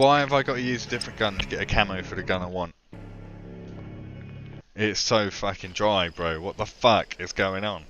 Why have I got to use a different gun to get a camo for the gun I want? It's so fucking dry, bro. What the fuck is going on?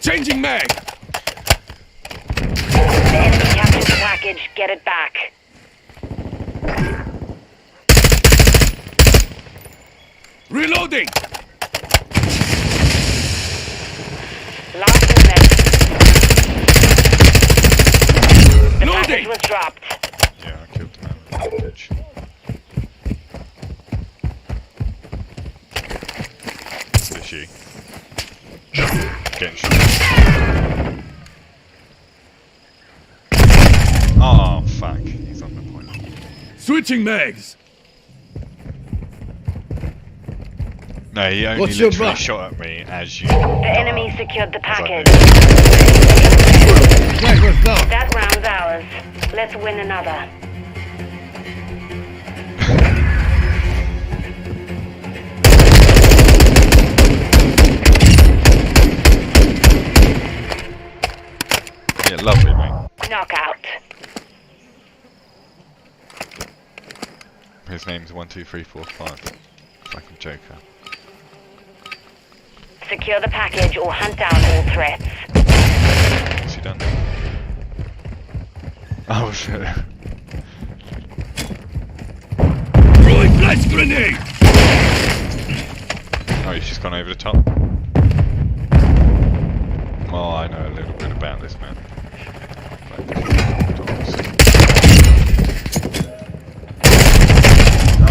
Changing mag! The enemy captured the package. Get it back. Reloading! Last minute. The Loading! package was dropped. Yeah, I killed the man with the package. Is she? Getting shot. Oh fuck, he's on the point. Switching mags! No, he only What's your literally back? shot at me as you. The enemy secured the package. Mag was down! That round's ours. Let's win another. Yeah, lovely, mate. Knockout. His name's 12345. Fucking Joker. Secure the package or hunt down all threats. What's he done? Oh shit. Throwing flash grenade! Oh, he's just gone over the top. Oh, I know a little bit about this man.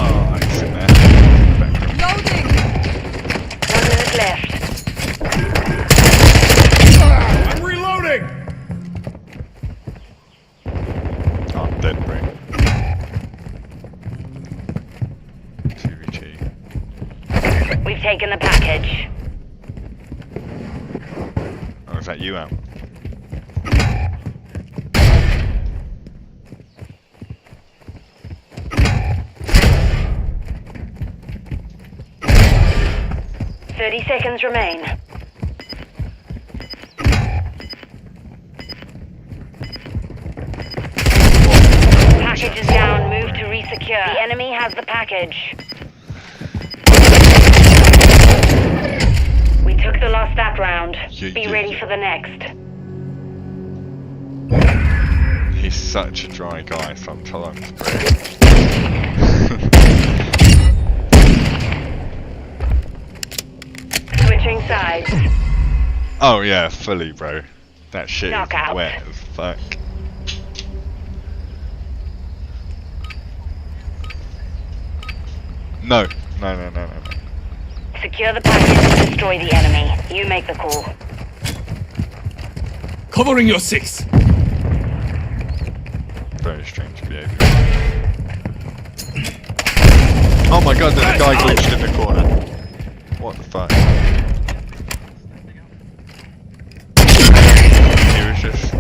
Oh, he's in there. Loading! 1 minute left. I'm reloading! Oh, I'm dead, bro. 2VG. We've taken the package. Oh, is that you, Al? Thirty seconds remain. Package is down. Move to resecure. The enemy has the package. We took the lost that round. Be ready for the next. He's such a dry guy sometimes, bro. Switching sides. Oh yeah, fully, bro. That shit Knockout. is wet as fuck. No, no, no, no, no, no. Secure the package and destroy the enemy. You make the call. Covering your six! Very strange behaviour. Oh my god, there's a guy glitched in the corner. What the fuck? He was just...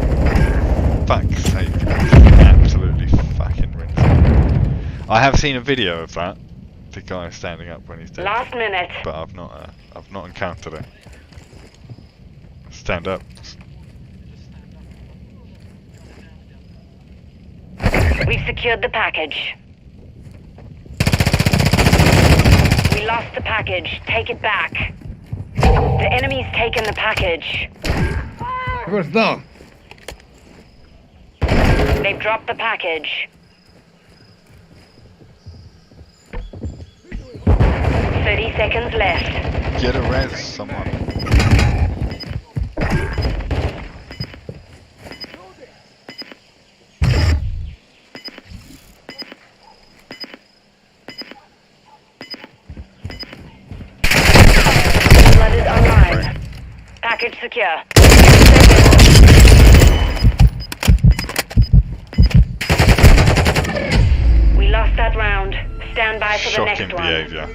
Fuck's sake. Absolutely fucking rinsing. I have seen a video of that. The guy standing up when he's dead. Last minute. But I've not encountered it. Stand up. We've secured the package. We lost the package. Take it back. The enemy's taken the package. First down! They've dropped the package. 30 seconds left. Get a res, someone. Blood is online. Package secure. stand by for the Shocking next one. behaviour.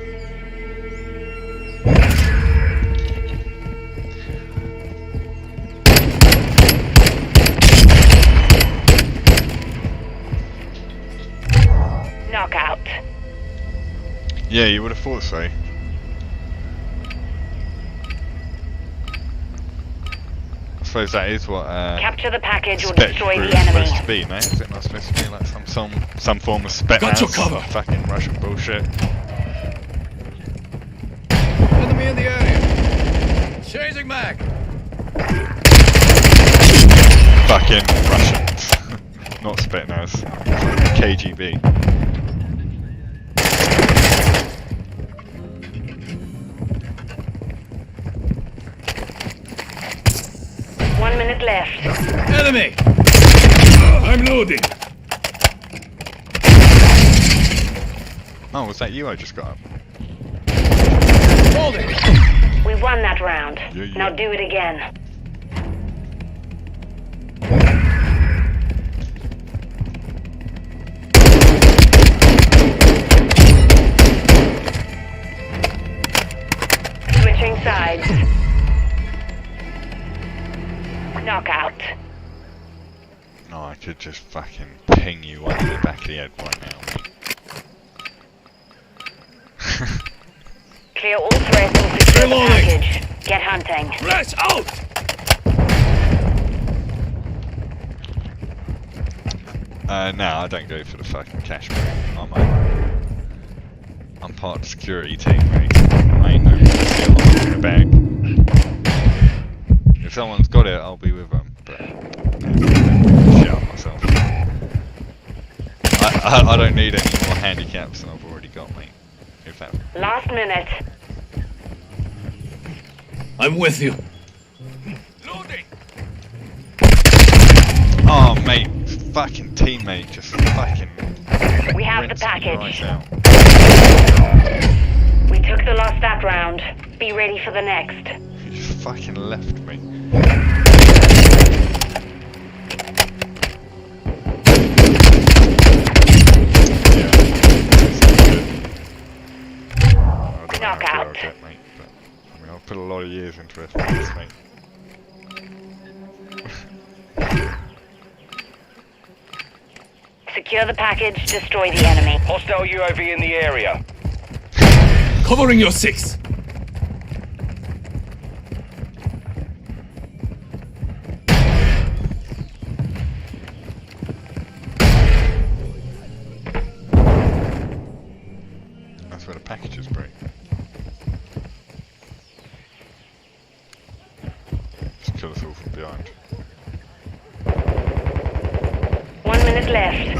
Knockout. Yeah, you would have thought so. I suppose that is what Capture the package or spec destroy group the is enemy. supposed to be, no? Is it not supposed to be like some form of spec Got your cover. fucking Russian bullshit? Enemy in the area. Chasing Mac. Fucking Russians. Not Spetsnaz. KGB. One minute left. Enemy. I'm loading. Oh, was that you I just got up? Holding. We won that round. Yeah, yeah. Now do it again. Switching sides. Knockout. No, I could just fucking ping you one in the back of the head right now, mate. Clear all threats and secure the Reloading. package. Get hunting. Flash out. No, I don't go for the fucking cash, mate. I'm part of the security team, mate. I ain't no skill in the bag. If someone's got it, I'll be with them, but shit on myself. I don't need any more handicaps than I've already got, mate. If that. Last minute. I'm with you. Loading. Oh, mate, fucking teammate, just fucking. We have the rinsed me package. right out. We took the loss that round. Be ready for the next. You just fucking left me. Knockout. Get, mate, but, I mean, I've put a lot of years into this, mate. Secure the package, destroy the enemy. Hostile UAV in the area. Covering your 6. That's where the packages break. Just kill us all from behind. 1 minute left.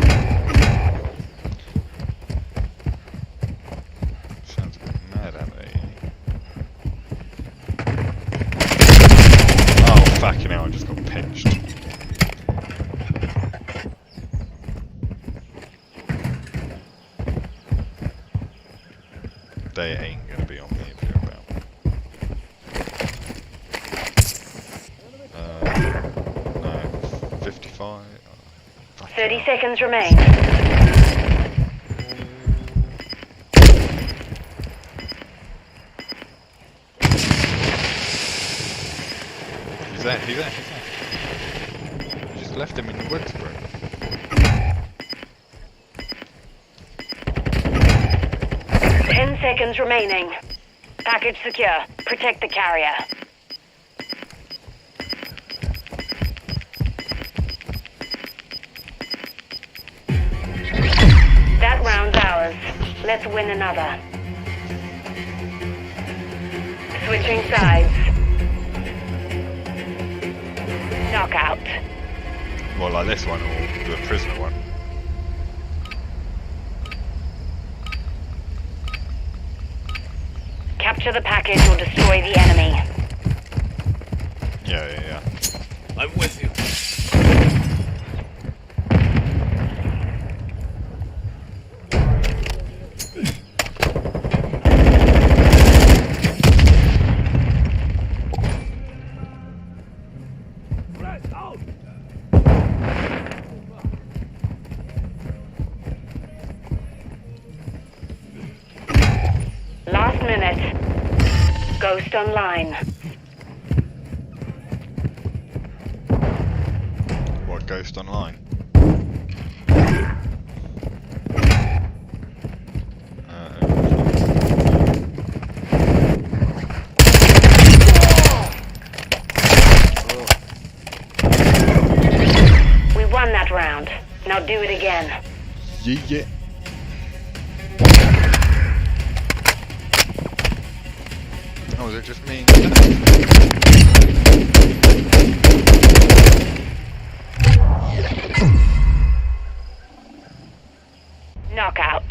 Sounds a bit mad, aren't they? Oh, fucking hell, I just got pinched. They ain't gonna be on me if you're about. No, 55. Oh, fuck 30 hell. seconds remain. He's there. You just left him in the woods, bro. 10 seconds remaining. Package secure. Protect the carrier. That round's ours. Let's win another. Switching sides. Knockout. More like this one or the prisoner one. Capture the package or destroy the enemy. Yeah. I'm with you. Flash out. minute. Ghost online. What, Ghost Online? We won that round. Now do it again. Yeah. Oh, is it just me? Knockout.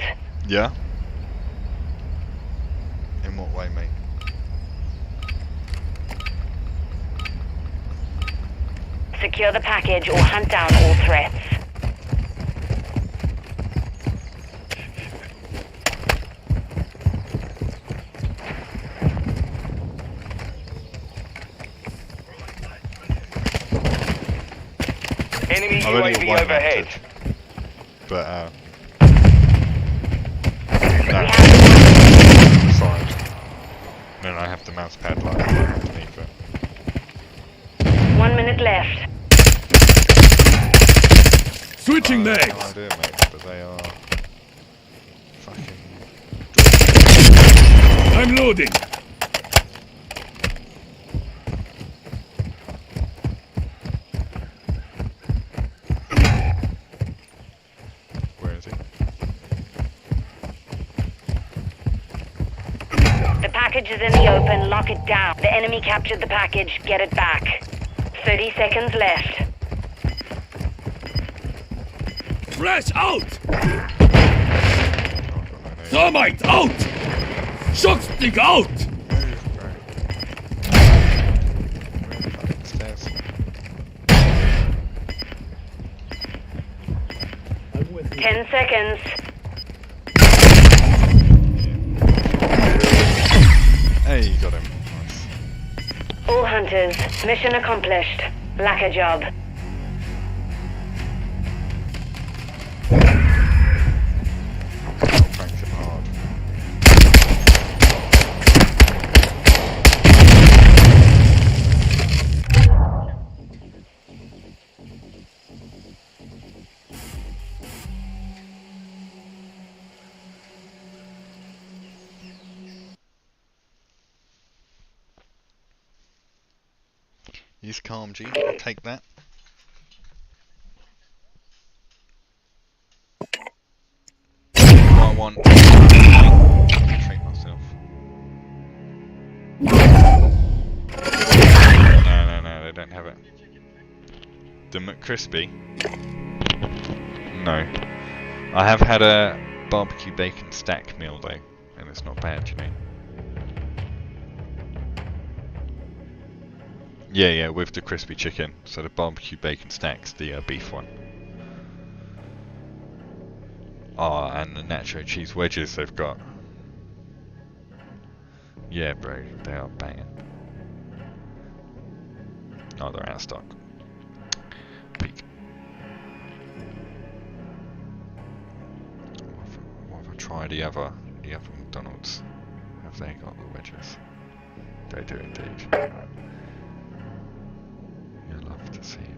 Yeah? In what way, mate? Secure the package or hunt down all threats. Enemy I've only got UAV one overhead. mounted, but no, side. Then I have the mouse pad like underneath it. 1 minute left. Switching I have mags. no idea, mate, but they are fucking. I'm loading. Where is he? The package is in the open. Lock it down. The enemy captured the package. Get it back. 30 seconds left. Flash out. Oh, I've got no name. Thermite out. Shock stick out. Move, bro. Where the fucking stairs? I'm with 10 seconds. Hey, you got him. Nice. All hunters. Mission accomplished. Lack a job. Cranks him hard. He's calm, G. I'll take that. I want treat myself. No, they don't have it. The McCrispy? No. I have had a barbecue bacon stack meal though, and it's not bad, you know. Yeah, with the crispy chicken. So the barbecue bacon stack's the beef one. Oh, and the nacho cheese wedges they've got. Yeah, bro, they are banging. Oh, they're out of stock. Peak. What have I tried? The other McDonald's. Have they got the wedges? They do indeed. You'll love to see it.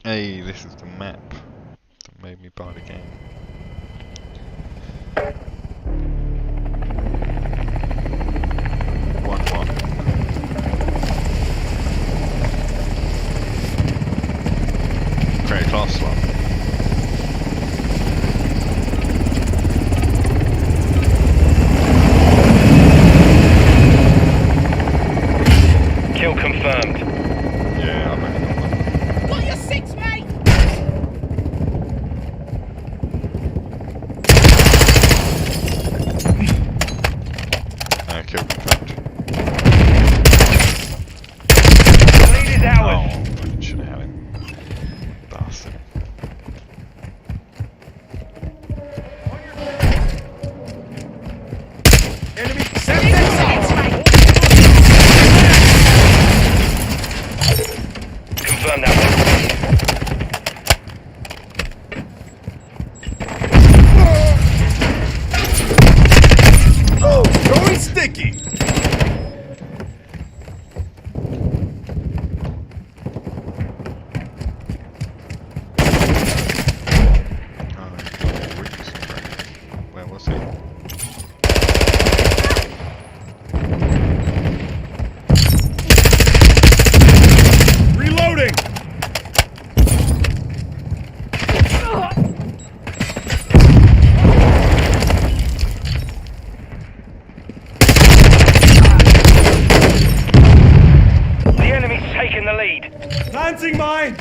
Hey, this is the map that made me buy the game. One. Create a class swap. Kill confirmed. Yeah, I've only got one. Got your six, mate! Kill confirmed. Where was he? Reloading! The enemy's taking the lead. Planting mine!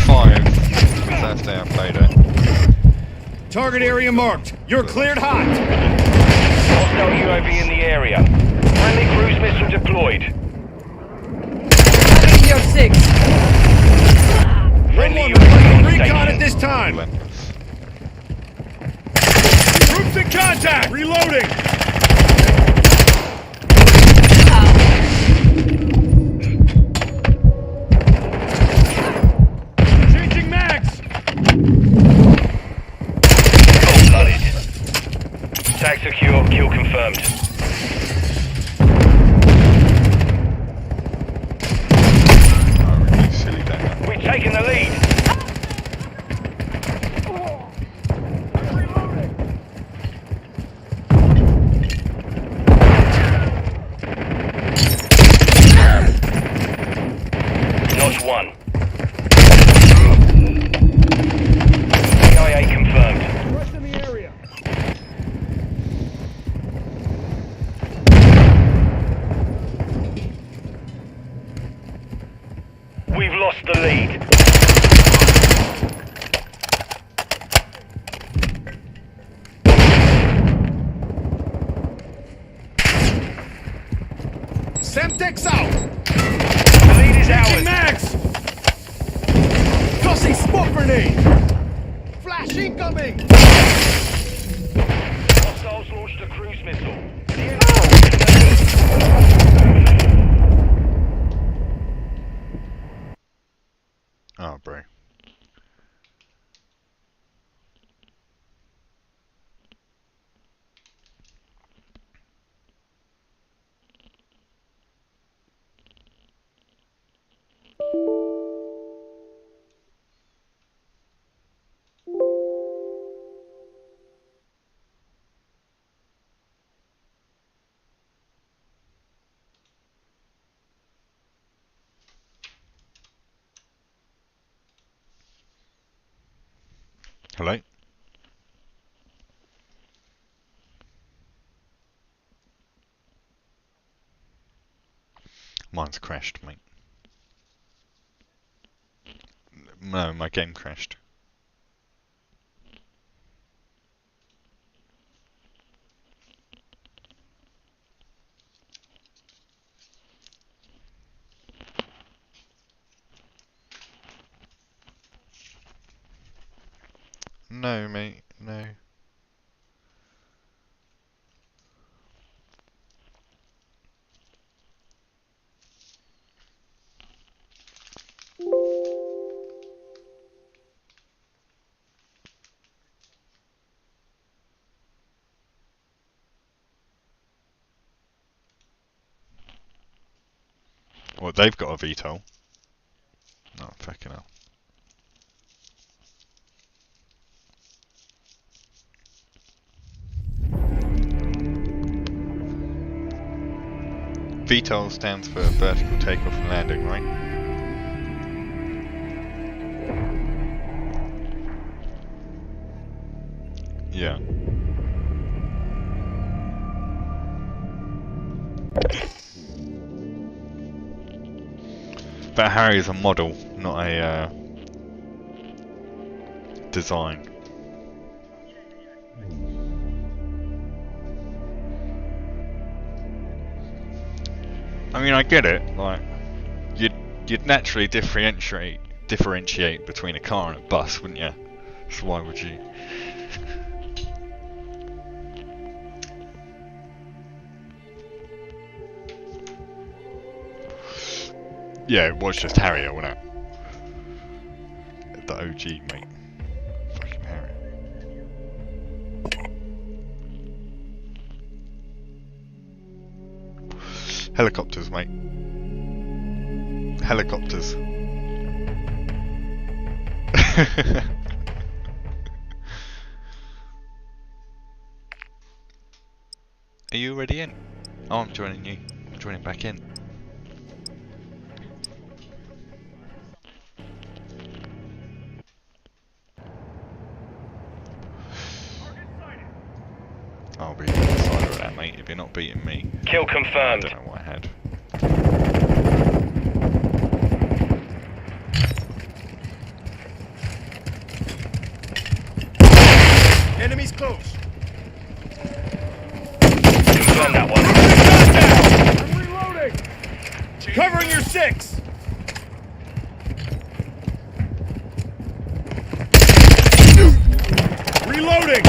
Five. First day I played it. Target area marked. You're cleared hot. Hostile UAV in the area. Friendly cruise missile deployed. Your 6. Friendly One UAV on recon station. at this time. Relentless. Troops in contact. Reloading. Changing mags. Cold-blooded. Tag secure. Kill confirmed. Oh, really silly that. We've taken the lead. Notch 1. CIA confirmed. Rest in the area. We've lost the lead. Semtex out. The lead is Changing ours. mags. Tossing smoke grenade. Flash incoming. Hostiles launched a cruise missile. The enemy Oh, bro. Hello? Mine's crashed, mate. No, my game crashed. No, mate, no. Well, they've got a VTOL. Oh, fucking hell. VTOL stands for vertical takeoff and landing, right? Yeah. But Harry is a model, not a design. I mean, I get it. Like, you'd naturally differentiate between a car and a bus, wouldn't you? So why would you? Yeah, it was just Harrier, wasn't it? The OG, mate. Fucking Harry. Helicopters, mate. Helicopters. Are you already in? Oh, I'm joining you. I'm joining back in. I'll be inside of that, mate, if you're not beating me. Kill I confirmed. don't know what I had. Enemies close. Confirm that one. I'm reloading. Covering your 6. Reloading.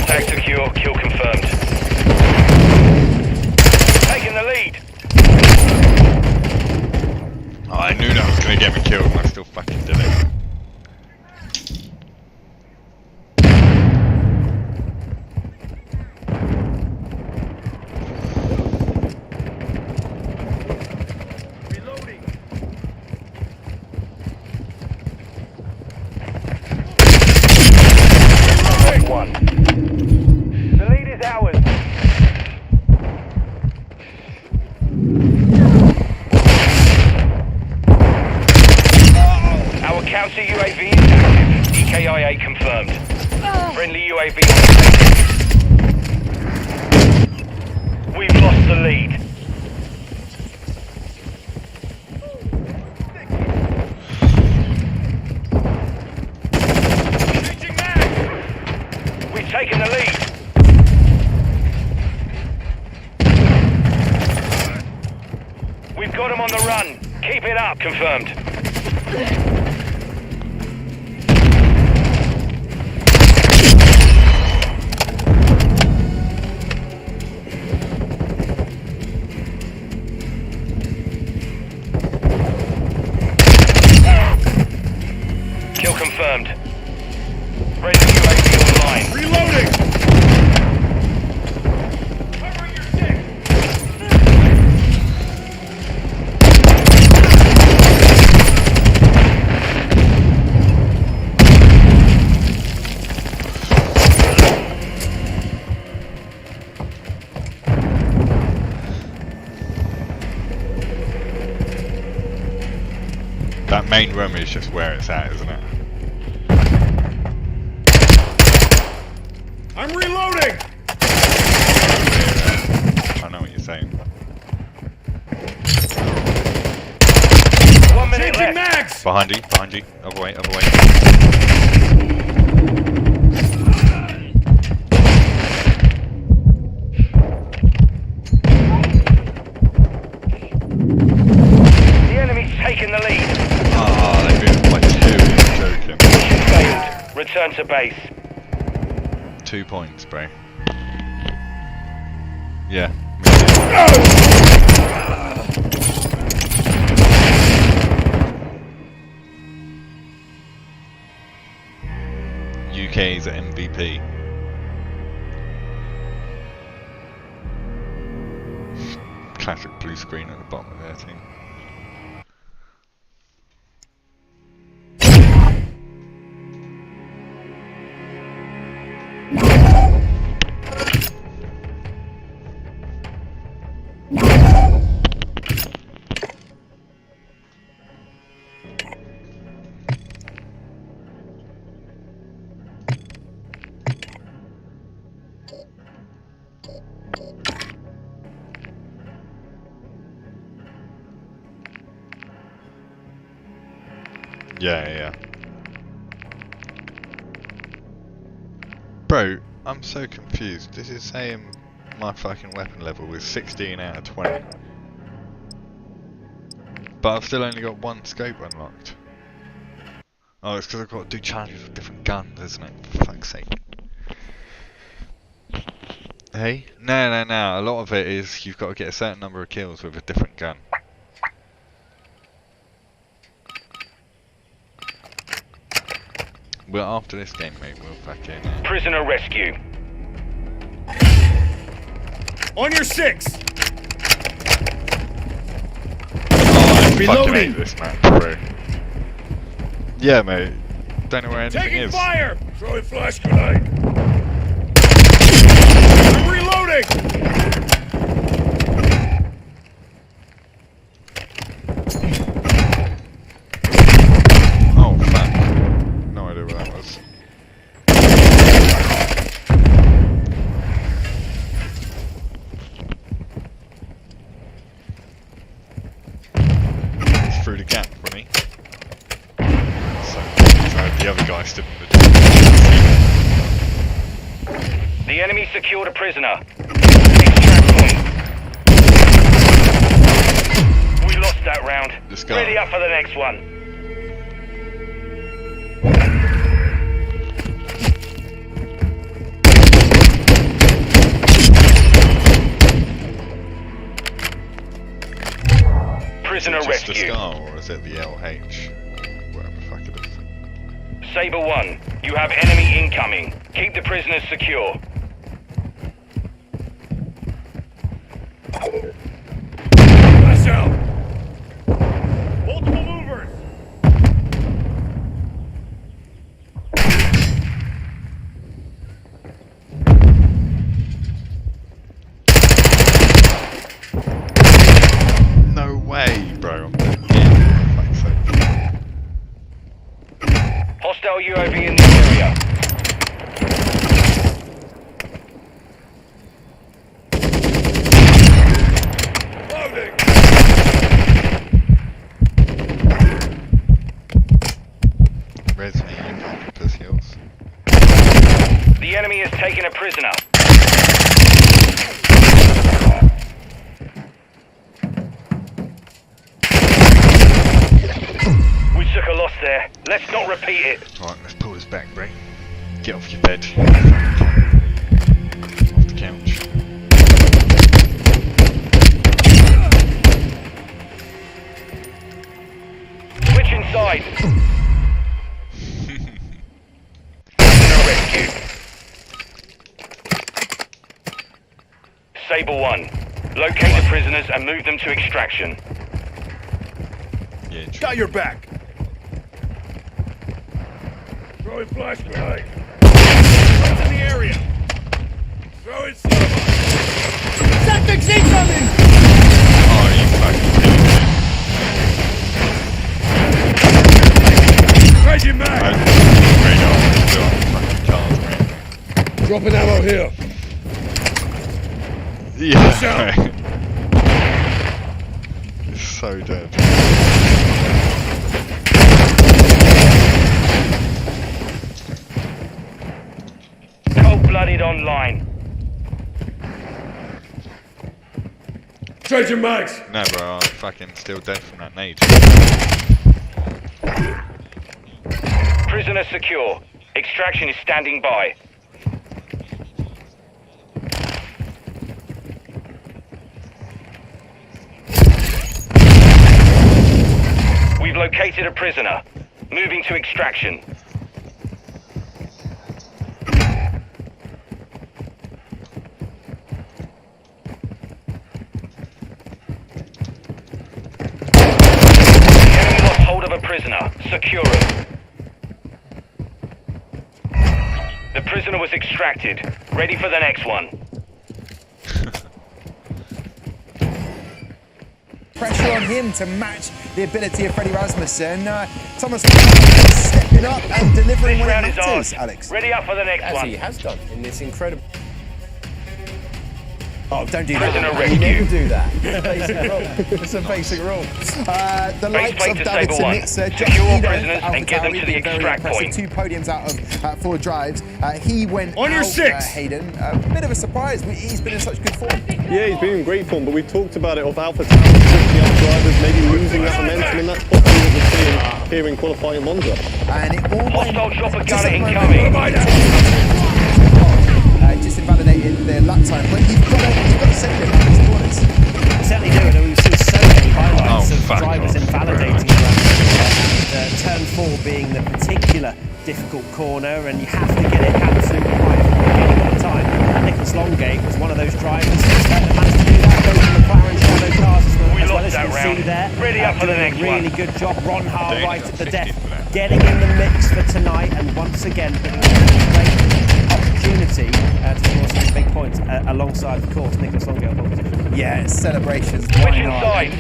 Tag secure. Kill confirmed. Taking the lead. Oh, I knew that was gonna get me killed and I still fucking did it. One. The lead is ours. Our counter UAV is active. EKIA confirmed. Friendly UAV on station. We've lost the lead. We've taken the lead. We've got them on the run. Keep it up. Confirmed. Kill confirmed. Friendly UAV online. Reloading. Covering your 6. That main room is just where it's at, isn't it? I'm reloading. I know what you're saying. 1 minute Changing left. mags. Behind you, other way, other way. The enemy's taken the lead. Ah, they've been by 2, you're joking. Mission failed. Return to base. 2 points, bro. Yeah. UK's MVP. Classic blue screen at the bottom of their team. Yeah. Bro, I'm so confused. This is saying my fucking weapon level is 16 out of 20. But I've still only got 1 scope unlocked. Oh, it's because I've got to do challenges with different guns, isn't it? For fuck's sake. Hey? No. A lot of it is you've got to get a certain number of kills with a different gun. Well, after this game, mate, we'll fucking... Prisoner rescue. On your 6. Oh, I fucking Reloading. hate this map, bro. Yeah, mate. Don't know where anything Taking is. fire. Throwing flash grenade. I'm reloading. Oh, fuck. No idea where that was. It's through the gap for me. So the other guy stood in the door. The enemy secured a prisoner. Extract point. We lost that round. This guy. Ready up for the next one. Prisoner Is it just the rescue. Scar, or is it the LH? Whatever the fuck it is. Saber 1, you have enemy incoming. Keep the prisoners secure. Flash out. Multiple movers. No way, bro. Yeah, fuck's sake. Hostile UAV in the area. Loading. Res me, you can't piss heals. The enemy has taken a prisoner. We took a loss there. Let's not repeat it. Alright, let's pull this back, bro. Get off your bed. Off the couch. Switch inside. Prisoner rescue. Saber 1, locate the prisoners and move them to extraction. Yeah, true. Got your back. Throwing flash grenade. Friends in the area. Throwing snowball. Tactics incoming. Oh, you fucking kidding me. Changing mag. Radar still on fucking cars, mate. Dropping ammo here. Yeah, mate. It's so dead. Cold-blooded online. Changing mags. No, bro, I'm fucking still dead from that nade. Prisoner secure. Extraction is standing by. We've located a prisoner. Moving to extraction. The enemy lost hold of a prisoner. Secure it. The prisoner was extracted. Ready for the next one. Pressure on him to match the ability of Freddie Rasmussen. Thomas stepping up and delivering This when it round is matters, ours. Alex. Ready up for the next As one. he has done in this incredible. Oh, don't do Prisoner that. You never rescue. do that. Basic rule. It's a basic rule. The Base likes plate of to Davidson, Saber 1. Nitzer, Jeff Secure all Edo, prisoners Alpha and get them Tauri to the being very extract impressive. point. 2 podiums out of 4 drives. He went On your out, 6. Hayden. A bit of a surprise. He's been in such good form. Yeah, he's been in great form, but we've talked about it of Alpha Tauri pushing up drivers, maybe losing that momentum, and that's possibly what we're seeing here in qualifying Monza. And it all went Hostile chopper just gunner at the moment. incoming. Just invalidated their lap time, but you've got to save it in these corners. Certainly do, and we've seen so many highlights Oh, of fuck drivers off. invalidating the turn 4 being the particular difficult corner, and you have to get it absolutely right at the beginning of the time. And Nicholas Longate was one of those drivers that managed to do that, both in the McLaren Shadow cars as well, as you can see there. Ready up for the next really one. good job. Ron Har Doing right it at on the 50 death, for that. getting in the mix for tonight, and once again putting a great opportunity to score some big points alongside, of course, Nicholas Longate on pole position. Yeah, celebrations. Why Switching not? sides.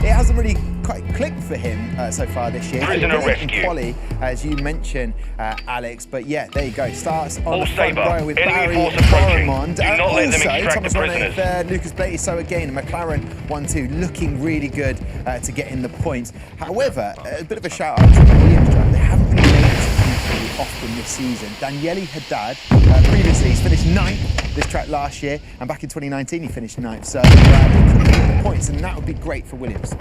It hasn't really quite clicked for him so far this year. Prisoner He's been in rescue. quali, as you mentioned, Alex. But yeah, there you go. Starts on All the front Sabre. row with Enemy Barry force approaching. Boromond. Do not let them Also, extract Thomas the Ronay prisoners. third, Lucas Blatey. So again, McLaren 1-2, looking really good to get in the points. However, a bit of a shout out to the Williams track. They haven't really made it to often this season. Daniele Haddad, previously he's finished 9th this track last year, and back in 2019 he finished 9th. So he could get the points, and that would be great for Williams.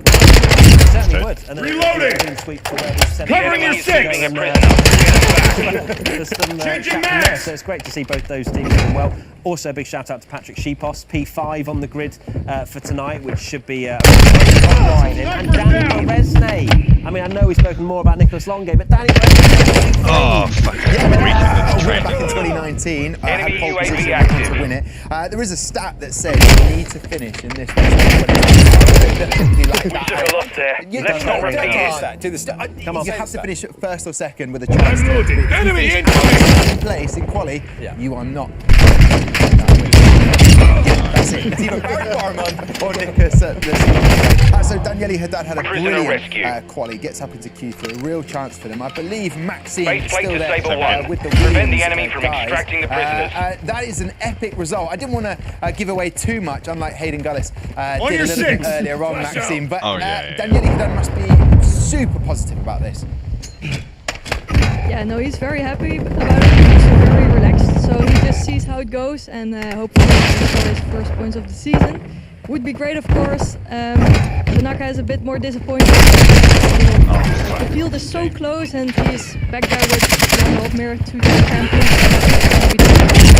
Certainly would. And then Reloading! clean sweep to where we've sent Covering it. your six! Taking a And, prisoner. there's some Changing chat max! there, so it's great to see both those teams doing well. Also, a big shout out to Patrick Sheepos, P5 on the grid for tonight, which should be a ride in. And Danny Beresney. I mean, I know we've spoken more about Nicholas Longate, but Danny Beresney. Oh, fucking Back in training. 2019, had Enemy pole UAV position active. to win it. There is a stat that says you need to finish in this race. Definitely like We that. took a loss there. You Let's don't not repeat do it. that. Do the stat. Come on, you have to Stat. finish first or second with a chance. I'm loaded. If you Enemy finish incoming! in place in quali, Yeah. you are not. That's it. It's either Barry Boromond or Nicholas So Daniele Haddad had a Prisoner brilliant rescue. quali, gets up into Q3, a real chance for them. I believe Maxime Base is plate still there disable one. with the Prevent the Williams, enemy from guys. extracting the prisoners. That is an epic result. I didn't want to give away too much, unlike Hayden Gullis On did a your little bit six. earlier on, Flash Maxime. out. But Oh, yeah. Daniele Haddad must be super positive about this. Yeah, no, he's very happy about it. He's very relaxed, so he just sees how it goes, and hopefully he can score his first points of the season. Would be great, of course. Tanaka is a bit more disappointed. The field is so close, and he's back there with Jan Hofmeer, 2-time champions.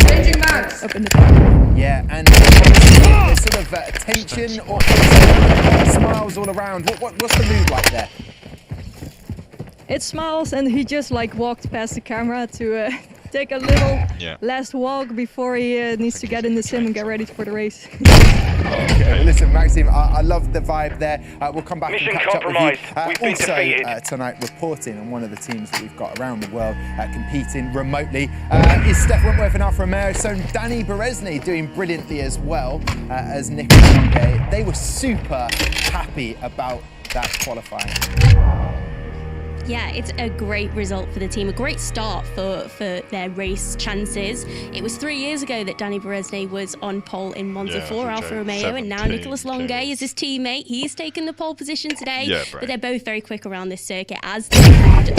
Changing max up in the top. Yeah, and there's sort of tension or smiles all around. What's the mood like there? It smiles, and he just like walked past the camera to take a little last walk before he needs to get in the sim and get ready for the race. Okay, listen, Maxime, I love the vibe there. We'll come back Mission and catch compromised. up with you. We've been defeated. Also, tonight, reporting on one of the teams that we've got around the world competing remotely is Steph Wentworth and Alfa Romeo. So Danny Beresney doing brilliantly as well as Nicholas Longate. They were super happy about that qualifying. Yeah, it's a great result for the team, a great start for their race chances. It was 3 years ago that Danny Beresney was on pole in Monza for Alfa Romeo, and now Nicholas Longate is his teammate. He's taken the pole position today, but they're both very quick around this circuit, as they had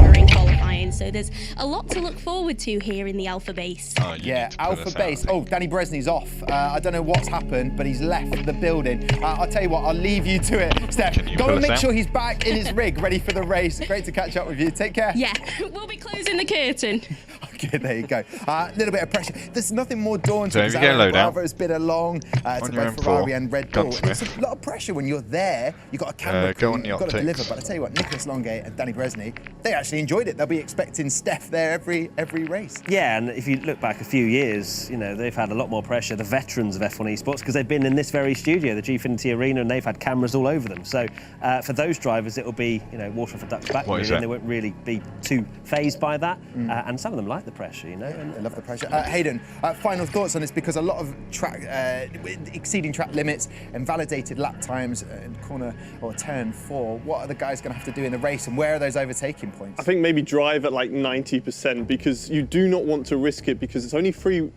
during qualifying. So there's a lot to look forward to here in the Alpha base. Oh, yeah, Alpha base. Oh, Danny Beresney's off. I don't know what's happened, but he's left the building. I'll tell you what, I'll leave you to it. Steph, go and make sure he's back in his rig, ready for the race. Great to catch up with you. Take care. Yeah, we'll be closing the curtain. Okay, there you go. A little bit of pressure. There's nothing more daunting. So if you get a load out, Bravo's been along to both Ferrari and Red Bull. It's a lot of pressure when you're there. You've got a camera crew, you've got to deliver. But I tell you what, Nicholas Longate and Danny Beresney, they actually enjoyed it. They'll be expecting Steph there every race. Yeah, and if you look back a few years, you know, they've had a lot more pressure, the veterans of F1 Esports, because they've been in this very studio, the Gfinity Arena, and they've had cameras all over them. So for those drivers, it'll be, you know, water for ducks back, really, and they won't really be too phased by that. And some of them like the pressure, you know. I love the pressure. Hayden, final thoughts on this, because a lot of track exceeding track limits, invalidated lap times in corner or turn 4. What are the guys going to have to do in the race, and where are those overtaking points? I think maybe drive at like 90%, because you do not want to risk it, because it's only free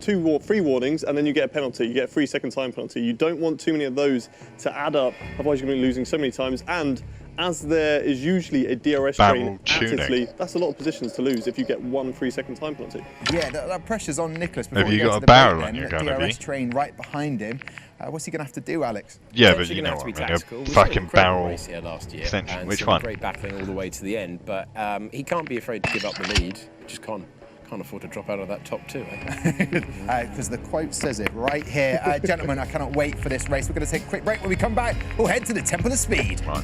warnings, and then you get a penalty. You get a 3-second time penalty. You don't want too many of those to add up, otherwise you're going to be losing so many times. And as there is usually a DRS train at Italy, that's a lot of positions to lose if you get 1 3-second time penalty. Yeah, that pressure's on Nicholas. Have you got a barrel on your gun? DRS train right behind him. What's he going to have to do, Alex? Yeah, but you know what I mean. A fucking barrel race here last year, extension. Which some one? Great battling all the way to the end, but he can't be afraid to give up the lead. Just can't afford to drop out of that top 2. Because the quote says it right here. Gentlemen, I cannot wait for this race. We're going to take a quick break. When we come back, we'll head to the Temple of Speed. Right.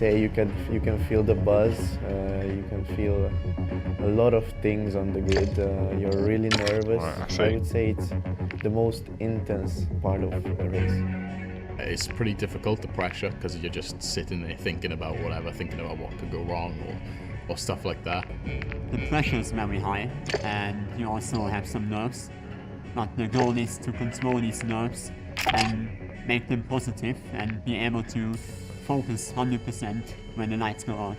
say you can feel the buzz, you can feel a lot of things on the grid. You're really nervous. I would say it's the most intense part of a race. It's pretty difficult, the pressure, because you're just sitting there thinking about whatever, thinking about what could go wrong or stuff like that. The pressure is very high, and you also have some nerves. But the goal is to control these nerves and make them positive and be able to focus 100% when the lights go out.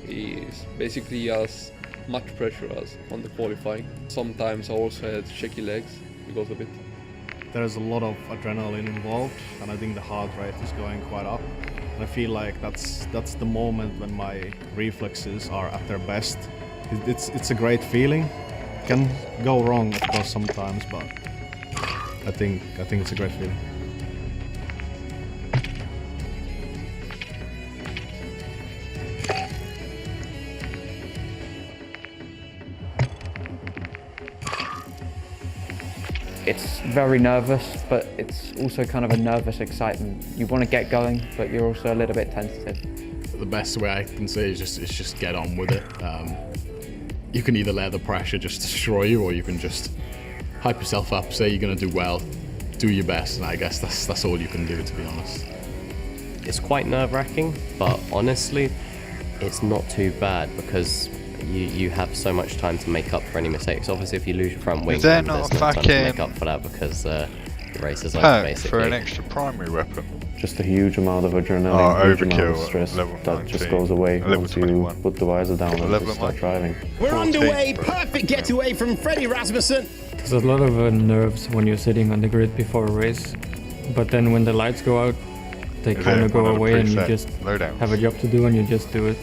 It's basically as much pressure as on the qualifying. Sometimes I also had shaky legs because of it. There's a lot of adrenaline involved, and I think the heart rate is going quite up. And I feel like that's the moment when my reflexes are at their best. It's a great feeling. It can go wrong, of course, sometimes, but I think it's a great feeling. It's very nervous, but it's also kind of a nervous excitement. You want to get going, but you're also a little bit tentative. The best way I can say is just get on with it. You can either let the pressure just destroy you, or you can just hype yourself up, say you're going to do well, do your best, and I guess that's all you can do, to be honest. It's quite nerve-wracking, but honestly, it's not too bad because you have so much time to make up for any mistakes. Obviously, if you lose your front wing, there's no time to make up for that because the race is over, basically. For an extra primary weapon. Just a huge amount of adrenaline, huge amount of overkill, stress level that 19, just goes away level once 21. you put the visor down and just start driving. We're underway. Perfect getaway from Freddie Rasmussen. There's a lot of nerves when you're sitting on the grid before a race, but then when the lights go out, they kind of go away and you just have a job to do and you just do it.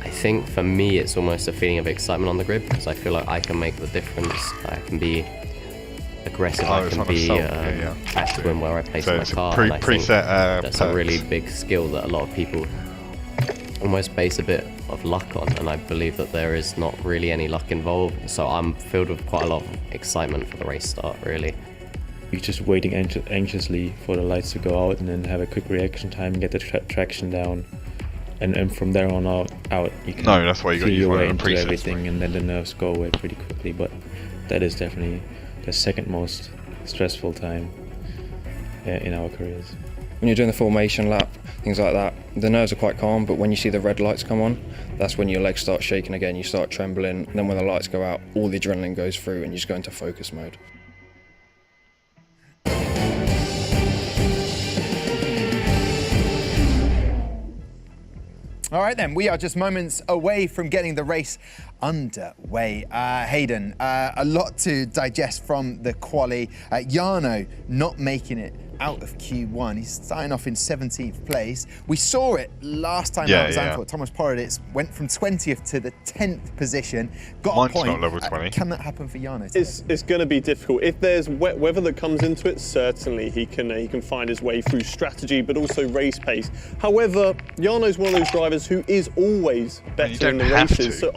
I think for me it's almost a feeling of excitement on the grid because I feel like I can make the difference. I can be aggressive, I can be active in where I place my car, and I think that's a really big skill that a lot of people almost base a bit of luck on, and I believe that there is not really any luck involved, so I'm filled with quite a lot of excitement for the race start, really. You're just waiting anxiously for the lights to go out and then have a quick reaction time and get the traction down. And from there on out you can that's why you got to use one of the presets, everything, and then the nerves go away pretty quickly. But that is definitely the second most stressful time in our careers. When you're doing the formation lap, things like that, the nerves are quite calm, but when you see the red lights come on, that's when your legs start shaking again, you start trembling, and then when the lights go out, all the adrenaline goes through and you just go into focus mode. All right then, we are just moments away from getting the race underway. Hayden, a lot to digest from the quali. Jarno not making it out of Q1. He's starting off in 17th place. We saw it last time out at Zandvoort. Thomas Poroditz went from 20th to the 10th position, got a point. Not level 20. Can that happen for Jarno? It's going to be difficult. If there's wet weather that comes into it, certainly he can find his way through strategy, but also race pace. However, Jarno's one of those drivers who is always better in the races. So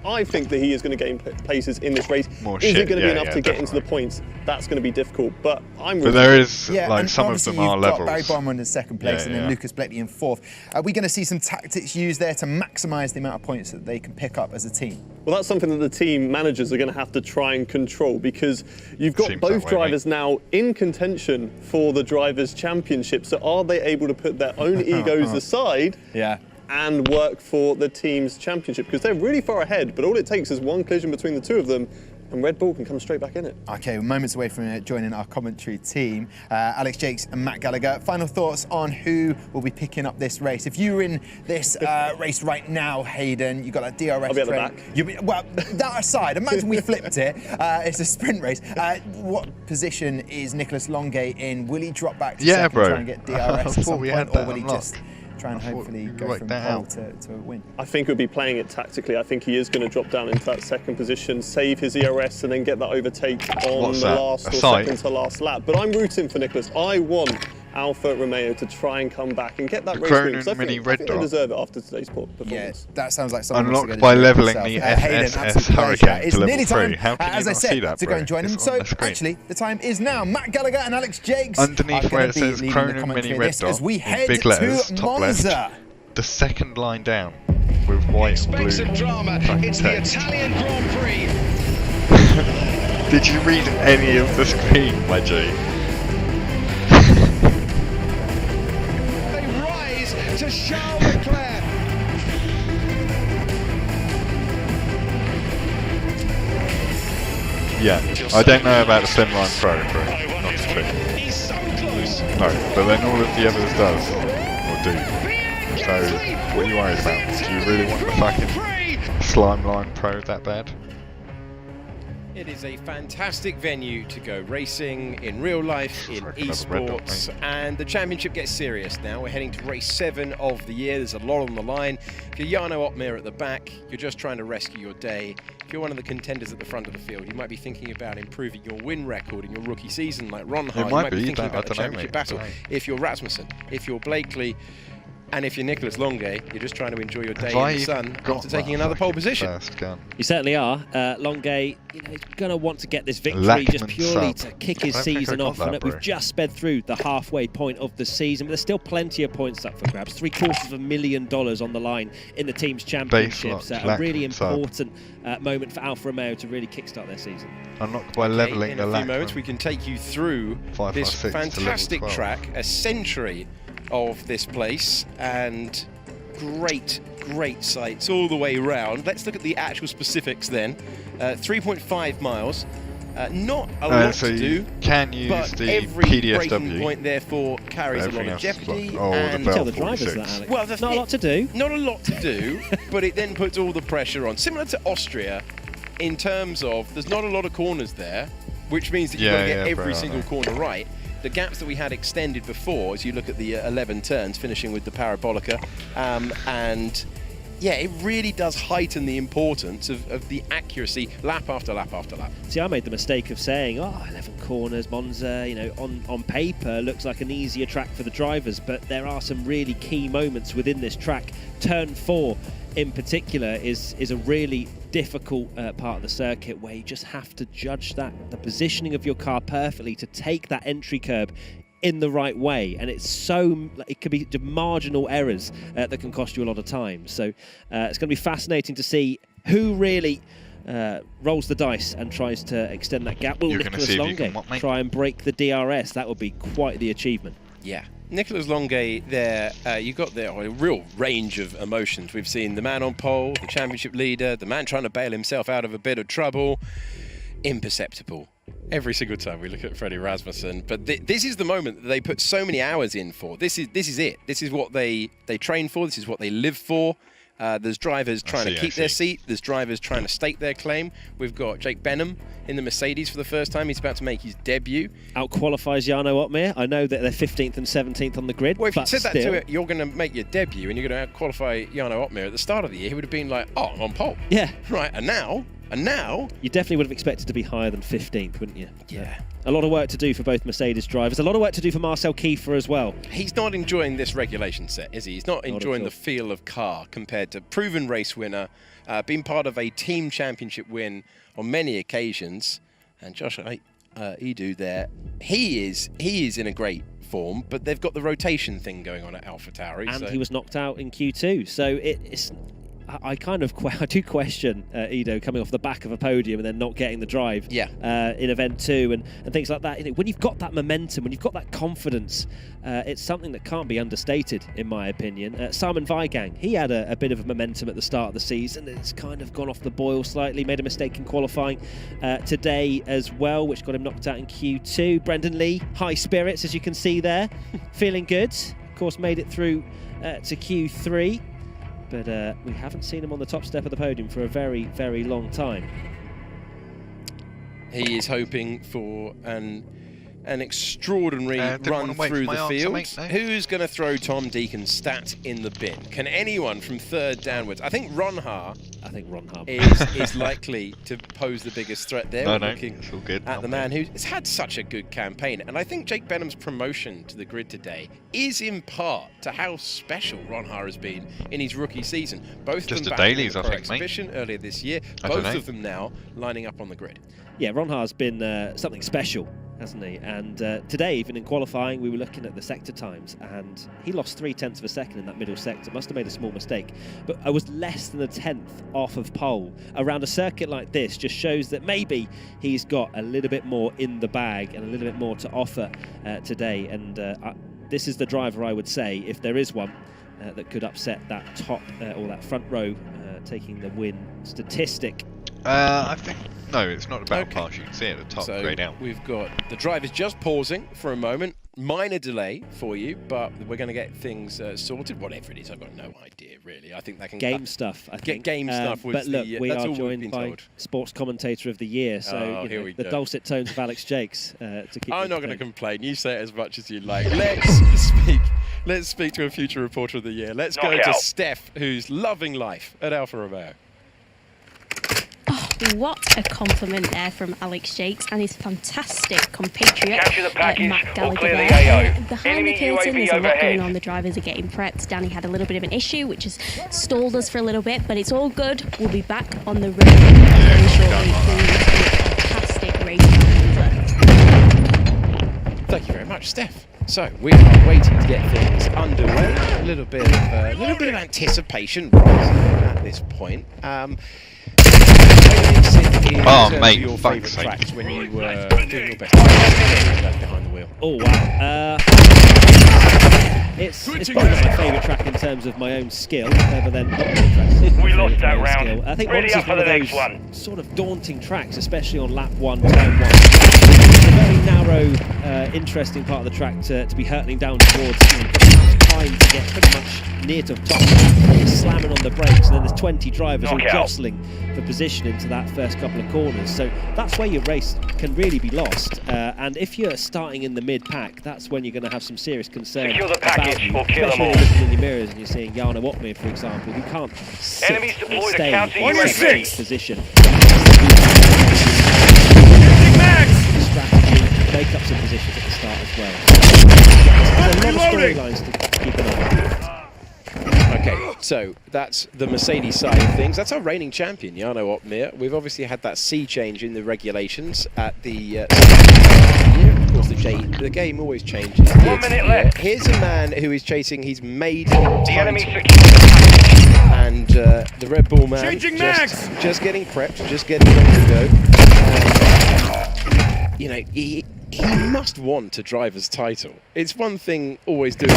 I think that he is going to gain places in this race. Is it going to be enough to get into the points? That's going to be difficult. But I'm. But there is like some of them are levels. Barry Baumann in second place, and then Lucas Blakely in fourth. Are we going to see some tactics used there to maximise the amount of points that they can pick up as a team? Well, that's something that the team managers are going to have to try and control, because you've got both drivers now in contention for the Drivers' Championship. So are they able to put their own egos aside? And work for the team's championship, because they're really far ahead, but all it takes is one collision between the two of them and Red Bull can come straight back in it. Okay, we're moments away from joining our commentary team. Alex Jakes and Matt Gallagher, final thoughts on who will be picking up this race. If you were in this race right now, Hayden, you've got that DRS I'll be at the back. Well, that aside, imagine we flipped it. It's a sprint race. What position is Nicholas Longay in? Will he drop back to second and try and get DRS at some point, or will he just try and hopefully go from pole to a win? I think he'll be playing it tactically. I think he is going to drop down into that second position, save his ERS, and then get that overtake on the last or second to last lap. But I'm rooting for Nicholas. I want Alfa Romeo to try and come back and get that race win, because I think they deserve it after today's performance. Yeah, that sounds like someone unlocked by leveling the FSS Hurricane it's to level nearly 3. time, How can you as I not said, see that, to go and join them. So actually, the time is now. Matt Gallagher and Alex Jakes underneath where it says Cronin Mini Red Dot as we head big letters, to top Monza. left. the second line down with white and blue. Expect some drama. It's the Italian Grand Prix. Did you read any of the screen, my G? They rise to Charles Leclerc. Yeah, I don't know about the Slimline Pro, but not to check. He's so close. No, but then all of the others does, or do. So, what are you worried about? Do you really want the fucking Slimeline Pro that bad? It is a fantastic venue to go racing in real life, in esports, and the championship gets serious now. We're heading to race 7 of the year. There's a lot on the line. If you're Jarno Opmeer at the back, you're just trying to rescue your day. If you're one of the contenders at the front of the field, you might be thinking about improving your win record in your rookie season, like Ron Hart. You might be thinking about the championship battle. If you're Rasmussen, if you're Blakely, and if you're Nicholas Longuet, you're just trying to enjoy your day in the sun after taking another pole position. You certainly are. Longuet, he's going to want to get this victory just purely to kick his season off. And we've just sped through the halfway point of the season, but there's still plenty of points up for grabs. $750,000 on the line in the team's championships. A really important moment for Alfa Romeo to really kickstart their season. Unlocked by levelling the lap. In a few moments, we can take you through this fantastic track, a century of this place, and great sights all the way around. Let's look at the actual specifics then. 3.5 miles, not a lot to do, can use but the every PDSW. breaking point therefore carries a lot of jeopardy. And tell the drivers that, Alex. Well, not a lot to do. Not a lot to do, but it then puts all the pressure on. Similar to Austria, in terms of there's not a lot of corners there, which means that you've got to get every single corner right. The gaps that we had extended before, as you look at the 11 turns, finishing with the Parabolica, and yeah, it really does heighten the importance of the accuracy lap after lap after lap. See, I made the mistake of saying, 11 corners, Monza, on paper looks like an easier track for the drivers, but there are some really key moments within this track. Turn 4 in particular is a really difficult part of the circuit where you just have to judge the positioning of your car perfectly to take that entry curb in the right way, and it could be marginal errors that can cost you a lot of time. So it's going to be fascinating to see who really rolls the dice and tries to extend that gap. Will Nicholas Longuet try and break the DRS? That would be quite the achievement. Yeah. Nicholas Longuet there, you got there a real range of emotions. We've seen the man on pole, the championship leader, the man trying to bail himself out of a bit of trouble. Imperceptible. Every single time we look at Freddie Rasmussen. But this is the moment that they put so many hours in for. This is it. This is what they train for. This is what they live for. There's drivers trying to keep their seat. There's drivers trying to stake their claim. We've got Jake Benham in the Mercedes for the first time. He's about to make his debut. Out-qualifies Jarno Opmeer. I know that they're 15th and 17th on the grid. Well, if you said that to it, you're going to make your debut and you're going to out-qualify Jarno Opmeer at the start of the year, he would have been like, I'm on pole. Yeah. Right, and now... you definitely would have expected to be higher than 15th, wouldn't you? Yeah. A lot of work to do for both Mercedes drivers. A lot of work to do for Marcel Kiefer as well. He's not enjoying this regulation set, is he? He's not enjoying the feel of car compared to proven race winner, being part of a team championship win on many occasions. And Josh Edu there, he is in a great form, but they've got the rotation thing going on at AlphaTauri. And he was knocked out in Q2, so it's... I do question Edo coming off the back of a podium and then not getting the drive in event 2 and things like that. When you've got that momentum, when you've got that confidence, it's something that can't be understated, in my opinion. Simon Weigang, he had a bit of momentum at the start of the season. It's kind of gone off the boil slightly, made a mistake in qualifying today as well, which got him knocked out in Q2. Brendan Lee, high spirits, as you can see there, feeling good. Of course, made it through to Q3. But we haven't seen him on the top step of the podium for a very, very long time. He is hoping for an extraordinary run through the field. Who's going to throw Tom Deacon's stat in the bin? Can anyone from third downwards? I think Ron Haar is likely to pose the biggest threat there. Looking it's all good. At the man who's had such a good campaign. And I think Jake Benham's promotion to the grid today is in part to how special Ron Haar has been in his rookie season. Both of them back in the Pro Exhibition earlier this year. Both of them now lining up on the grid. Yeah, Ron Haar's been something special hasn't he? And today, even in qualifying, we were looking at the sector times, and he lost 0.3 of a second in that middle sector. Must have made a small mistake, but I was less than a tenth off of pole. Around a circuit like this just shows that maybe he's got a little bit more in the bag and a little bit more to offer today. And this is the driver, I would say, if there is one, that could upset that top or that front row taking the win statistic. I think no, it's not about pass. You can see it at the top, so grayed out. We've got the drivers just pausing for a moment. Minor delay for you, but we're going to get things sorted. Whatever it is, I've got no idea really. I think that can game stuff. I think game stuff. Was but look, we that's are all joined by told. Sports Commentator of the Year, so you know, the dulcet tones of Alex Jakes. To keep I'm not going to complain. You say it as much as you like. Let's speak to a future Reporter of the Year. Let's go to Steph, who's loving life at Alfa Romeo. Oh, what a compliment there from Alex Jakes and his fantastic compatriot, Matt Gallagher there. Behind the curtain, there's a lot going on. The drivers are getting prepped. Danny had a little bit of an issue, which has stalled us for a little bit, but it's all good. We'll be back on the road very shortly. Fantastic race. Thank you very much, Steph. So we are waiting to get things underway. A little bit of anticipation at this point. Oh, mate, your fuck's favourite sake. tracks when you were doing your best left behind the wheel? Oh, wow. It's probably my favourite track in terms of my own skill, other than not many tracks. We lost that round. Skill. I think Ready Monza's up for one the of next those one. sort of daunting tracks, especially on lap 1, turn 1. It's a very narrow, interesting part of the track to be hurtling down towards. Time to get pretty much near to bottom, slamming on the brakes, and then there's 20 drivers all jostling for position into that first couple of corners. So that's where your race can really be lost. And if you're starting in the mid-pack, that's when you're going to have some serious concern Secure the package or kill them all. Especially when you're looking in your mirrors and you're seeing Jana Watmir, for example, who can't sit Enemies and deployed stay a counter in UAV. position. Max! Strategy, make up some positions at the start as well. There's a lot of storylines to keep an eye on. Okay, so that's the Mercedes side of things. That's our reigning champion, Jarno Opmeer. We've obviously had that sea change in the regulations at the of course, the game always changes. 1 minute left. Here's a man who is chasing his maiden The enemy and the Red Bull man just getting prepped, just getting ready to go. You know, he must want a driver's title. It's one thing always doing.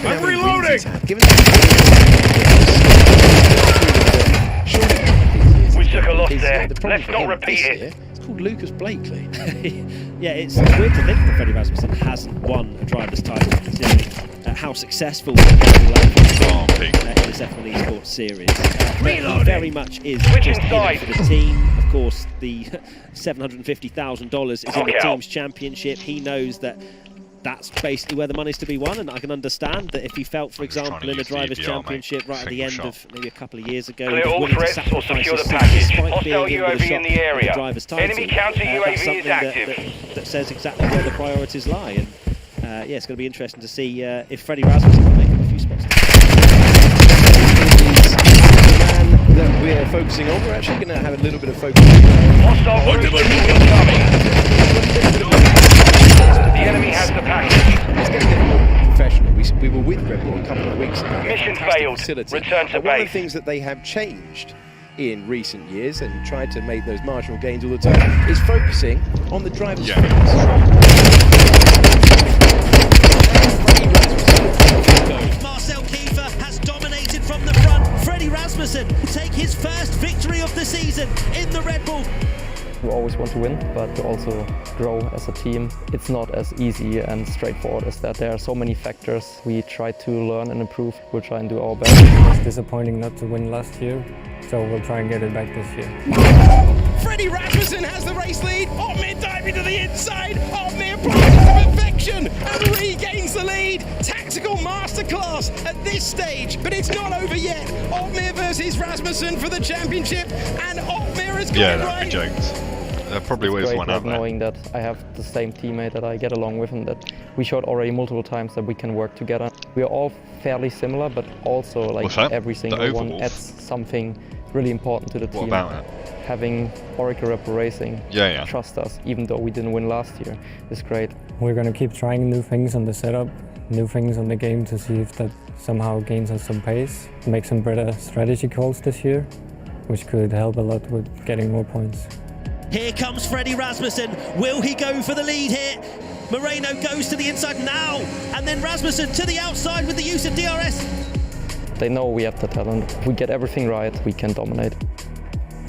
I'm reloading! We took a loss there. Let's not repeat it. It's called Lucas Blakely. Yeah, it's weird to think that Freddie Rasmussen hasn't won a driver's title, considering how successful he's been in this F1 Esports series. He very much is just in it for the team. Of course, the $750,000 is in the team's championship. He knows that that's basically where the money's to be won, and I can understand that if he felt, for example, in a drivers' championship right at the end of maybe a couple of years ago, Clear all willing to threats or sacrifice secure his the seat package. despite Hostile being UAV in in the the area. driver's title. Enemy counter UAV is active. That says exactly where the priorities lie, and yeah, it's going to be interesting to see if Freddie Rasmussen can make up a few spots. The man that we're focusing on, we're actually going to have a little bit of focus. Hostile The enemy has the package. Let's get a bit more professional. We were with Red Bull a couple of weeks ago. Mission failed. Facility. Return to One of the base. things that they have changed in recent years and tried to make those marginal gains all the time is focusing on the driver's Marcel Kiefer has dominated from the front. Freddie Rasmussen will take his first victory of the season in the Red Bull. We always want to win, but to also grow as a team. It's not as easy and straightforward as that. There are so many factors. We try to learn and improve. We'll try and do our best. It was disappointing not to win last year, so we'll try and get it back this year. Freddie Rasmussen has the race lead. Opmeer diving to the inside. Opmeer applies to perfection and regains the lead. Tactical masterclass at this stage, but it's not over yet. Opmeer versus Rasmussen for the championship, and Opmeer has got it right. Jokes. There probably it's is great, one out there. Knowing that I have the same teammate that I get along with and that we showed already multiple times that we can work together. We are all fairly similar, but also like every single one adds something really important to the team. What about it? Having Oracle Rapper Racing trust us, even though we didn't win last year, is great. We're going to keep trying new things on the setup, new things on the game to see if that somehow gains us some pace, make some better strategy calls this year, which could help a lot with getting more points. Here comes Freddie Rasmussen. Will he go for the lead here? Moreno goes to the inside now, and then Rasmussen to the outside with the use of DRS. They know we have the talent. If we get everything right, we can dominate.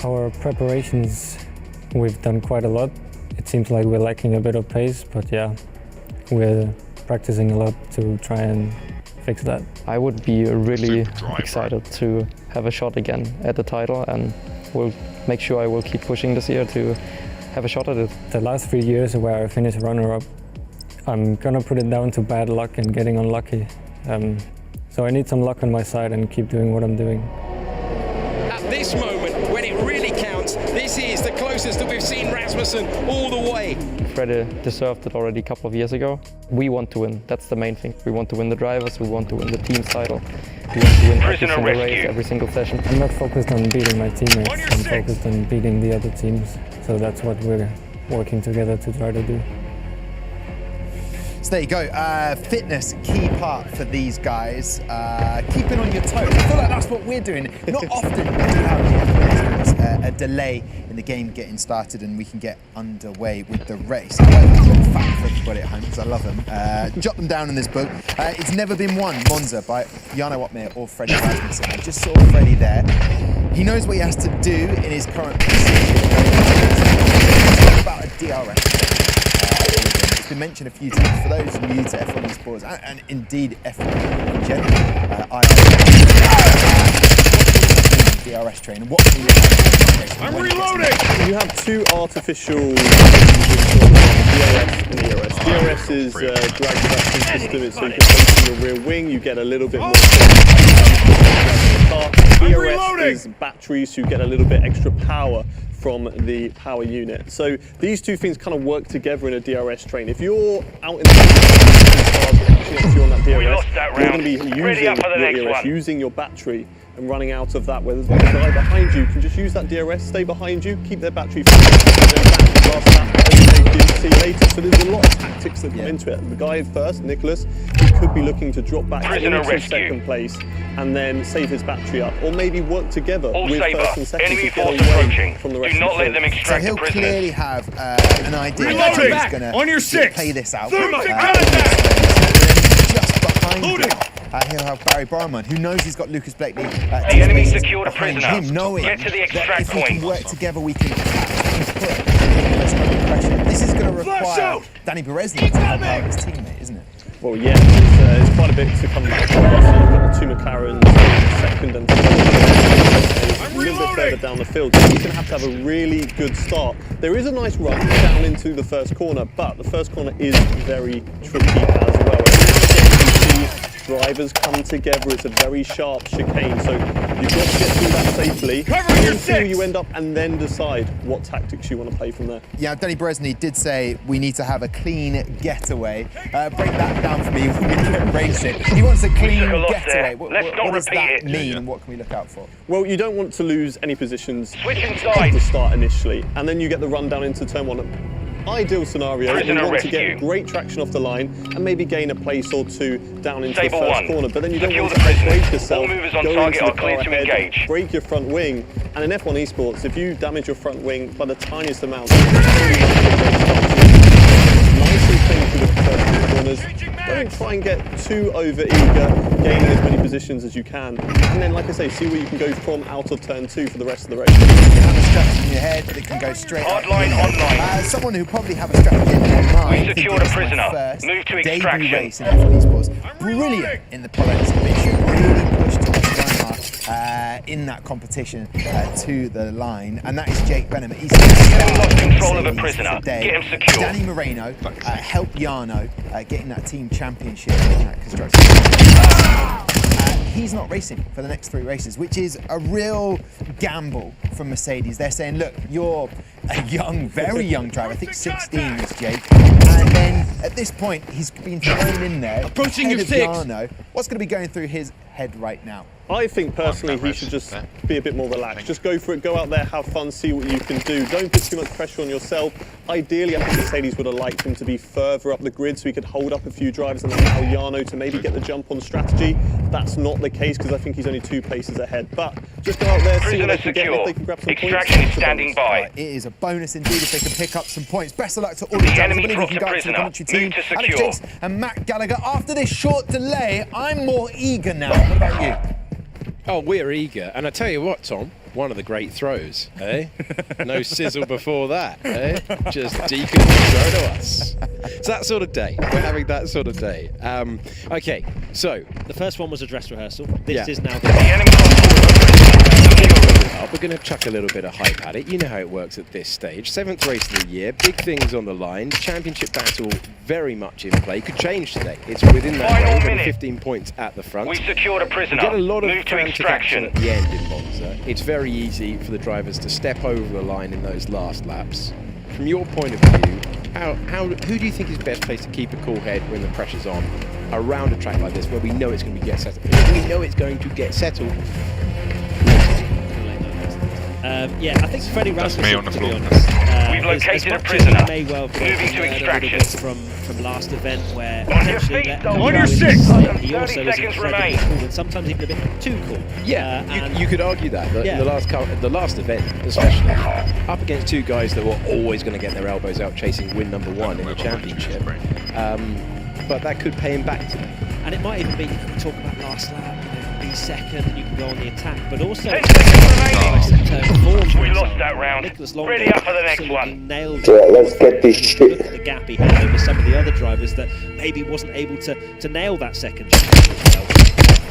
Our preparations, we've done quite a lot. It seems like we're lacking a bit of pace, but yeah, we're practicing a lot to try and fix that. I would be really excited to have a shot again at the title, and we'll make sure I will keep pushing this year to have a shot at it. The last 3 years where I finished runner-up, I'm gonna put it down to bad luck and getting unlucky. So I need some luck on my side and keep doing what I'm doing. At this moment, when it really counts, this is the closest that we've seen Rasmussen all the way. Freddie deserved it already a couple of years ago. We want to win, that's the main thing. We want to win the drivers, we want to win the team title. We want to win every single race, every single session. I'm not focused on beating my teammates, I'm focused on beating the other teams. So that's what we're working together to try to do. So there you go, fitness, key part for these guys. Keeping on your toes, I feel like that's what we're doing. Not often do we have a delay in the game getting started and we can get underway with the race. I've got a fact for everybody at home because I love them. Jot them down in this book. It's never been won, Monza, by Jarno Opmeer or Freddie Rasmussen. I just saw Freddie there. He knows what he has to do in his current position. It's about a DRS. It's been mentioned a few times for those new to F1 esports and indeed F1 in general. DRS train and what can you do? I'm reloading! You have two artificial DRS and ERS. DRS is drag reduction system, so you can place in your rear wing, you get a little bit more ERS is batteries, so you get a little bit extra power from the power unit. So these two things kind of work together in a DRS train. If you're out in the if you're on that DRS, you're going to be using your ERS, using your battery and running out of that, where the guy behind you can just use that DRS, stay behind you, keep their battery full, and then back to last lap, overtake you, see you later. So there's a lot of tactics that come into it. The guy first, Nicholas, he could be looking to drop back into second place and then save his battery up, or maybe work together with first and second to get away from the rest of the field. So he'll clearly have an idea of how he's going to play this out. Just behind him, he'll have Barry Barman, who knows he's got Lucas Blakely. The enemy secured a prisoner. Him, knowing Get to the extract that if we point. can work together, we can put pressure. This is going to require Danny Berezny to help out his teammate, isn't it? Well, yeah, it's quite a bit to come back. So you've got the two McLarens, second and third, a little bit further down the field. So you're going to have a really good start. There is a nice run down into the first corner, but the first corner is very tricky as well. Drivers come together, it's a very sharp chicane, so you've got to get through that safely, and see where you end up, and then decide what tactics you want to play from there. Yeah, Danny Berezny did say we need to have a clean getaway. Break that down for me when we get racing. He wants a clean getaway. What does that mean, and what can we look out for? Well, you don't want to lose any positions at the start initially, and then you get the run down into turn one. Ideal scenario, you want to get great traction off the line and maybe gain a place or two down into the first corner, but then you don't want to break yourself, go into the car ahead, break your front wing, and in F1 esports, if you damage your front wing by the tiniest amount, nicely clean through the first two corners. Don't try and get too over-eager, gaining as many positions as you can, and then, like I say, see where you can go from out of turn 2 for the rest of the race. You have a strategy in your head that can go straight up. Someone who probably have a strategy in their mind. We secured a prisoner. Move to extraction. Race in F1 esports. Brilliant in the Pole exhibition. Really pushed Thomas in that competition to the line, and that is Jake Benham. He's lost control of a prisoner. Get him secure. Danny Moreno helped Jarno getting that team championship in that construction. He's not racing for the next 3 races, which is a real gamble from Mercedes. They're saying, look, you're a young, very young driver. I think 16 is Jake. And then at this point, he's been thrown in there. Approaching ahead your of six. Jarno. What's going to be going through his head right now? I think personally he should just be a bit more relaxed. Just go for it, go out there, have fun, see what you can do. Don't put too much pressure on yourself. Ideally, I think Mercedes would have liked him to be further up the grid so he could hold up a few drivers and allow Jarno to maybe get the jump on strategy. That's not the case because I think he's only 2 places ahead. But just go out there, see what they can get, if they can grab some Extraction points. is standing by. It is a bonus indeed if they can pick up some points. Best of luck to all the drivers. I believe we can go up to the commentary team. Alex Jakes and Matt Gallagher. After this short delay, I'm more eager now. What about you? Oh, we're eager. And I tell you what, Tom, one of the great throws, eh? No sizzle before that, eh? Just Deacon throw to us. It's that sort of day. We're having that sort of day. Okay, so. The first one was a dress rehearsal. This Yeah. is now We're going to chuck a little bit of hype at it. You know how it works at this stage. 7th race of the year, big things on the line. Championship battle very much in play. Could change today. It's within that Final range, minute. 15 points at the front. We secured a prisoner. We get a lot of Move to counter extraction. action at the end in Monza. It's very easy for the drivers to step over the line in those last laps. From your point of view, who do you think is best placed to keep a cool head when the pressure's on around a track like this where we know it's going to get settled? We know it's going to get settled. Yeah, I think Freddie That's Rasmussen, me on the to be floor. honest, We've located as a much prisoner. as he may well Moving to a little extraction. bit from last event where On your potentially feet, let though. them On go your in six. his sight. 30 He also is seconds incredibly remain. cool and sometimes even a bit too cool. Yeah, And you could argue that. Yeah. The last event, especially, up against 2 guys that were always going to get their elbows out chasing win number 1 in the championship. But that could pay him back today. And it might even be, you can talk about last lap, be second and you can go on the attack, but also 10 seconds remaining. turn 4, for We lost example. that round. Nicholas Ready up for the next absolutely one. Nailed it. Yeah, let's get this shit. Look at the gap he had over some of the other drivers that maybe wasn't able to nail that second shot.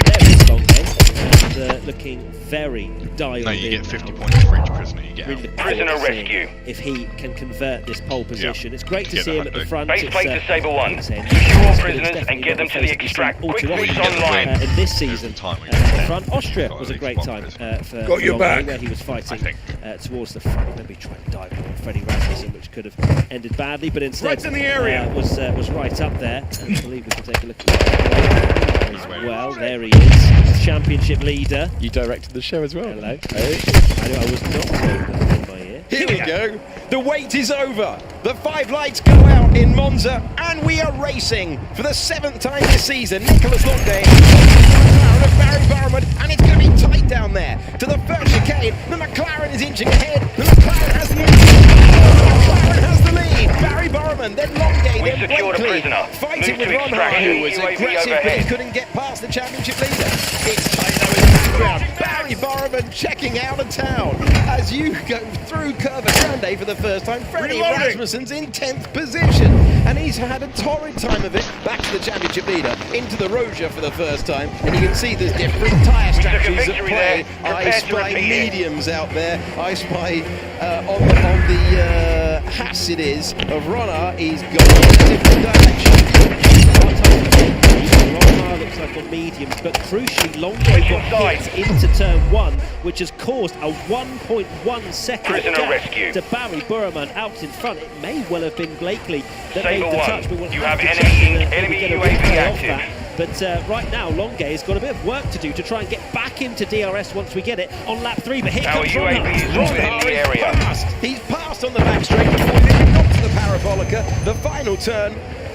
There is Longay, and looking very dialed No, you in get 50 now. points for each prisoner you get. Really out. looking Prisoner forward to seeing rescue. if he can convert this pole position. Yeah. It's great to Get see the him at the hundo. front. Base It's, plate to Sabre 1. it's saying Secure it's prisoners definitely and get them not to a the place that extract. we've seen all Quick too push often, online. in this season. Time we At get the there. front, Austria Got was a at great least time one for Got your Longay, back. where he was fighting towards the front. Maybe trying to dive on Freddie Rasmussen, which could have ended badly, but instead Red's in the area. was right up there. And I believe we can take a look at as well. There he is, championship leader. You directed the show as well. Hello. I was not told in my ear. Here we go. The wait is over. The 5 lights go out in Monza, and we are racing for the 7th time this season. Nicholas Longay of Barry Barman, and it's going to be tight down there. To the first chicane, the McLaren is inching ahead. The McLaren has the lead. Barry Barman, then Longay, We then secured a Blakely, prisoner. fighting Move with to Ron extraction. who was UAV aggressive, but overhead. he couldn't get past the championship leader. It's tight though in the background. Barry Barman checking out of town as you go through Curva Grande for the first time. Freddie Reloading. Rasmussen's in 10th position, and he's had a torrid time of it. Back to the championship leader, into the Roja for the first time, and you can see there's different tyre strategies at victory play. there. I Prepare to spy repeat it. mediums out there. I spy on the Haas it is of Ronner. He's going in a different direction. Ronhar looks like on mediums, but crucially, Longay got hit into turn 1, which has caused a 1.1 second Prisoner gap rescue. to Barry Burman out in front. It may well have been Blakely that Sabre made the 1. touch, but we'll You have have to check enemy- and, maybe enemy get a UAV replay of active. that. But right now, Longay's got a bit of work to do to try and get back into DRS once we get it on lap 3. But here Our comes UAV is Ronhar. orbiting Ronhar the is area. passed. He's passed on the back straight before he even got to the parabolica. The final turn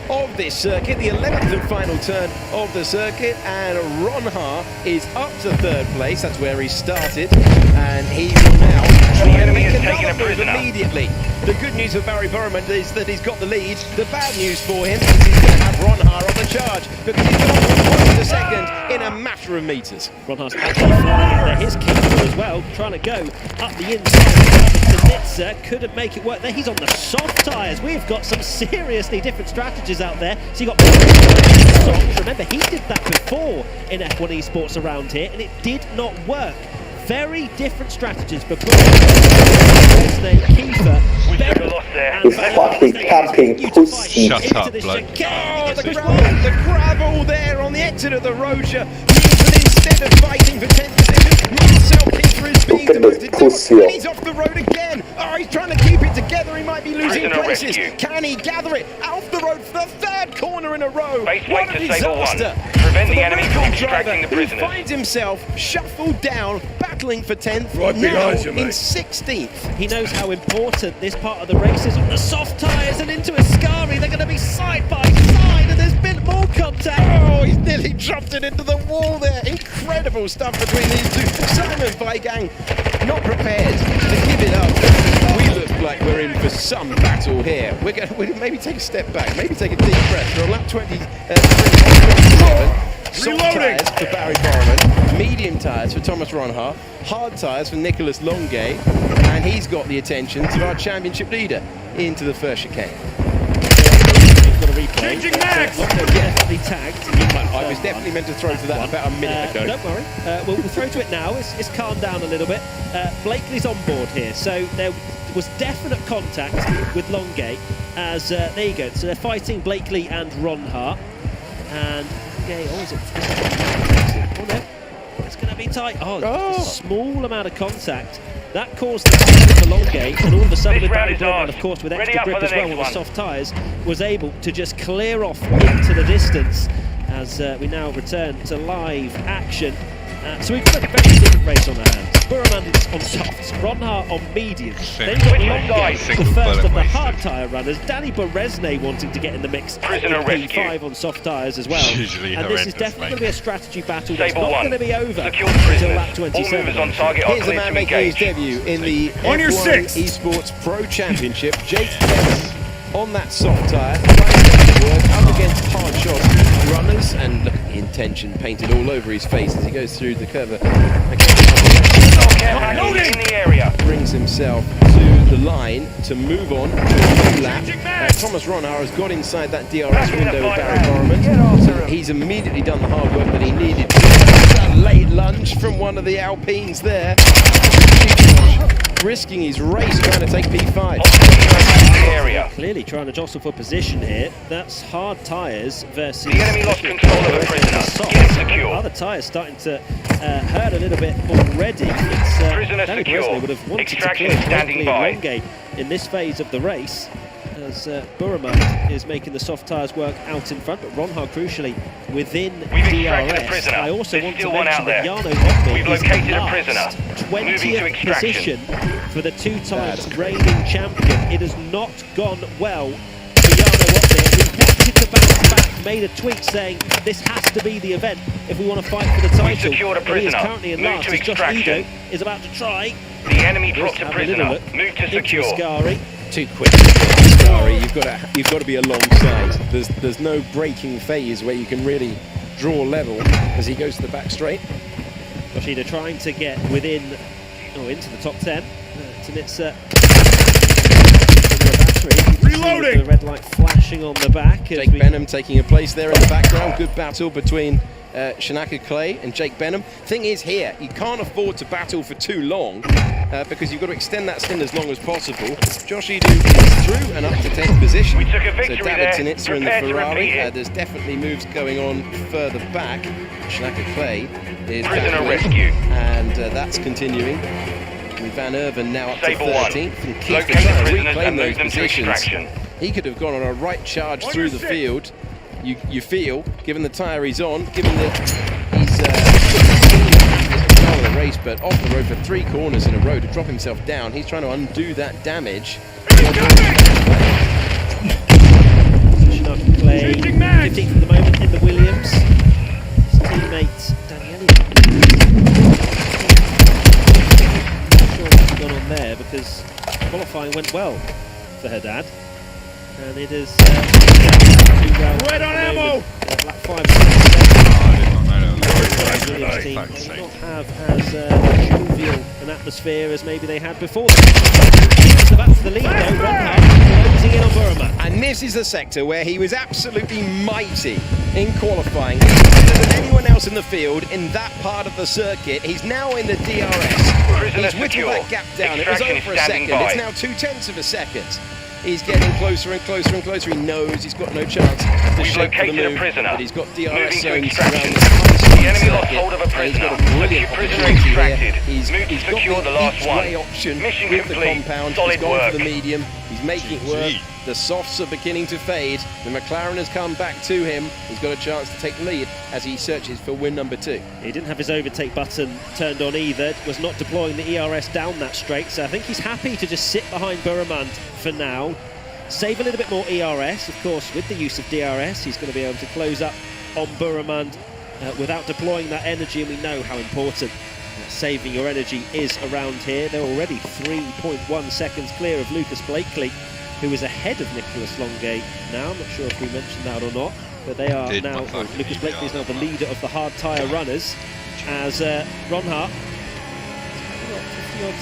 of this circuit, the 11th and final turn of the circuit, and Ronhar is up to 3rd place. That's where he started, and he will now try and enemy make has taken another a move prisoner. immediately. The good news for Barry Burman is that he's got the lead. The bad news for him is he's going to have Ronhar on the charge because he's got 1 point a second in a matter of meters. Ronhar's actually flying there. Here's Keeper as well, trying to go up the inside. Nitzer couldn't make it work there. He's on the soft tyres. We've got some seriously different strategies out there. So you got softs. Remember, he did that before in F1 Esports around here, and it did not work. Very different strategies, but Kiefer, You fucking camping pussy. Shut up, bloke. Oh, the gravel there on the exit of the Roja means that instead of fighting for 10th position, Marcel Kiefer is being demoted down, and he's off the road again. Oh, he's trying to keep it might be losing Prisoner places. rescue. Can he gather it off the road for the third corner in a row? Base What weight a to Sable 1. disaster Prevent for the enemy Red from Bull extracting driver the prisoners. who finds himself shuffled down, battling for 10th, Right now behind you, in mate. 16th. He knows how important this part of the race is on the soft tyres and into Ascari. They're going to be side by side, and there's been more contact. Oh, he's nearly dropped it into the wall there. Incredible stuff between these two. Simon Weigang not prepared to give it up. We look like we're in for some battle here. We're going to maybe take a step back, maybe take a deep breath. We're on lap 27. Soft tyres for Barry Borman, medium tyres for Thomas Ronhart, hard tyres for Nicholas Longay, and he's got the attention of our championship leader into the first chicane. Got a replay. Changing mags! Definitely tagged. I was definitely meant to throw to that about a minute ago. Don't worry. We'll throw to it now. It's calmed down a little bit. Blakely's on board here, so there was definite contact with Longay. As there you go. So they're fighting Blakely and Ronhart, and is it? Oh no, it's going to be tight. Oh, just a small amount of contact. That caused the problem for Longay, and all of a sudden with Barry Borman, of course, with extra grip as well on the soft tyres, was able to just clear off into the distance as we now return to live action. So we've got a very different race on our hands. Burman's on softs, Ronhart on mediums. Then you've got Longay, the first of the hard tyre runners. Danny Berezne wanting to get in the mix. Prisoner rescue. P5 on soft tyres as well. Usually and this is definitely going to be a strategy battle that's Sable not 1. going to be over Secure until prisoners. lap All 27. movers on target are Here's the clear man to making his engage. debut in the On your F1 six. Esports Pro Championship. Jake Dennis on that soft tyre, up against hard shot runners, and look, intention painted all over his face as he goes through the cover. Loading in the area. Brings himself to the line to move on to the lap. Thomas Ronhart has got inside that DRS window with Barry Borman. He's immediately done the hard work that he needed to. That late lunge from one of the Alpines there. Risking his race trying to take P5. Area. Clearly trying to jostle for position here. That's hard tyres versus The enemy lost control of the prisoner. soft. Get secure. Other tyres starting to hurt a little bit already. It's, Prisoner Danny secure. Berezne would have wanted Extraction to clear standing Blakely by. and Longay in this phase of the race, as Burman is making the soft tyres work out in front, but Ronhart crucially within We've extracted a DRS. prisoner. I also There's want to still one mention out that there. Jarno Opel We've is located a last, prisoner. Moving to 20th extraction. position for the two-time reigning champion. It has not gone well for Jarno Opel. He wanted to bounce back, made a tweet saying this has to be the event if we want to fight for the title. secured a But he is prisoner. currently in Move last to as Josh extraction. Edo is about to try. The enemy Just dropped a have little prisoner. look Move to into secure. Ascari. Too quick, Ascari. You've got to be alongside. There's no braking phase where you can really draw level as he goes to the back straight. Josh Edo trying to get within or into the top 10. Tanitsa Reloading! The red light flashing on the back. Jake Benham taking a place there in the background. Good battle between Shanaka Clay and Jake Benham. Thing is here, you can't afford to battle for too long because you've got to extend that stint as long as possible. Josh Edo is through and up to 10th position. We took a victory so there. David Tanitsa in the Prepare to Ferrari. repeat it. There's definitely moves going on further back. Shanaka Clay is Prisoner battling, rescue. and that's continuing. With Van Erven now up Sable to 13th, 1. and Keith Locate trying the to prisoners reclaim and move those them to positions. extraction. He could have gone on a right charge On through your the six. field. You feel, given the tyre he's on, given that he's control of the race, but off the road for 3 corners in a row to drop himself down. He's trying to undo that damage. Shanaka Clay, 15th at the moment in the Williams. His teammate Daniele. Not sure what's gone on there because qualifying went well for her dad. And it is Red on ammo! lap 5. For Williams team fuck's may sake. not have as jovial an atmosphere as maybe they had before. So back to the lead though, Ronhart closing in on Burma. And this is the sector where he was absolutely mighty in qualifying. He's better than anyone else in the field in that part of the circuit. He's now in the DRS. Prisoner He's whittled secure. that gap down. It was Extraction over for a is standing second. by. It's now 0.2 of a second. He's getting closer and closer and closer. He knows he's got no chance to We've shape for the located a move, prisoner. but he's got Moving DRS to zones extraction. around the enemy lost hold of a prisoner. He's got a brilliant Prisoner opportunity extracted. here. He's Move to got secure the last one. each-way option Mission with complete. the compound. Solid He's gone work. for the medium. He's making it work. The softs are beginning to fade. The McLaren has come back to him. He's got a chance to take the lead as he searches for win number 2. He didn't have his overtake button turned on either, was not deploying the ERS down that straight, so I think he's happy to just sit behind Burramand for now. Save a little bit more ERS, of course, with the use of DRS, he's going to be able to close up on Burramand without deploying that energy, and we know how important saving your energy is around here. They're already 3.1 seconds clear of Lucas Blakely, who is ahead of Nicholas Longay now. I'm not sure if we mentioned that or not, but they are now, Lucas Blakely is now the leader of the hard tyre runners, as Ron Hart, 50-odd,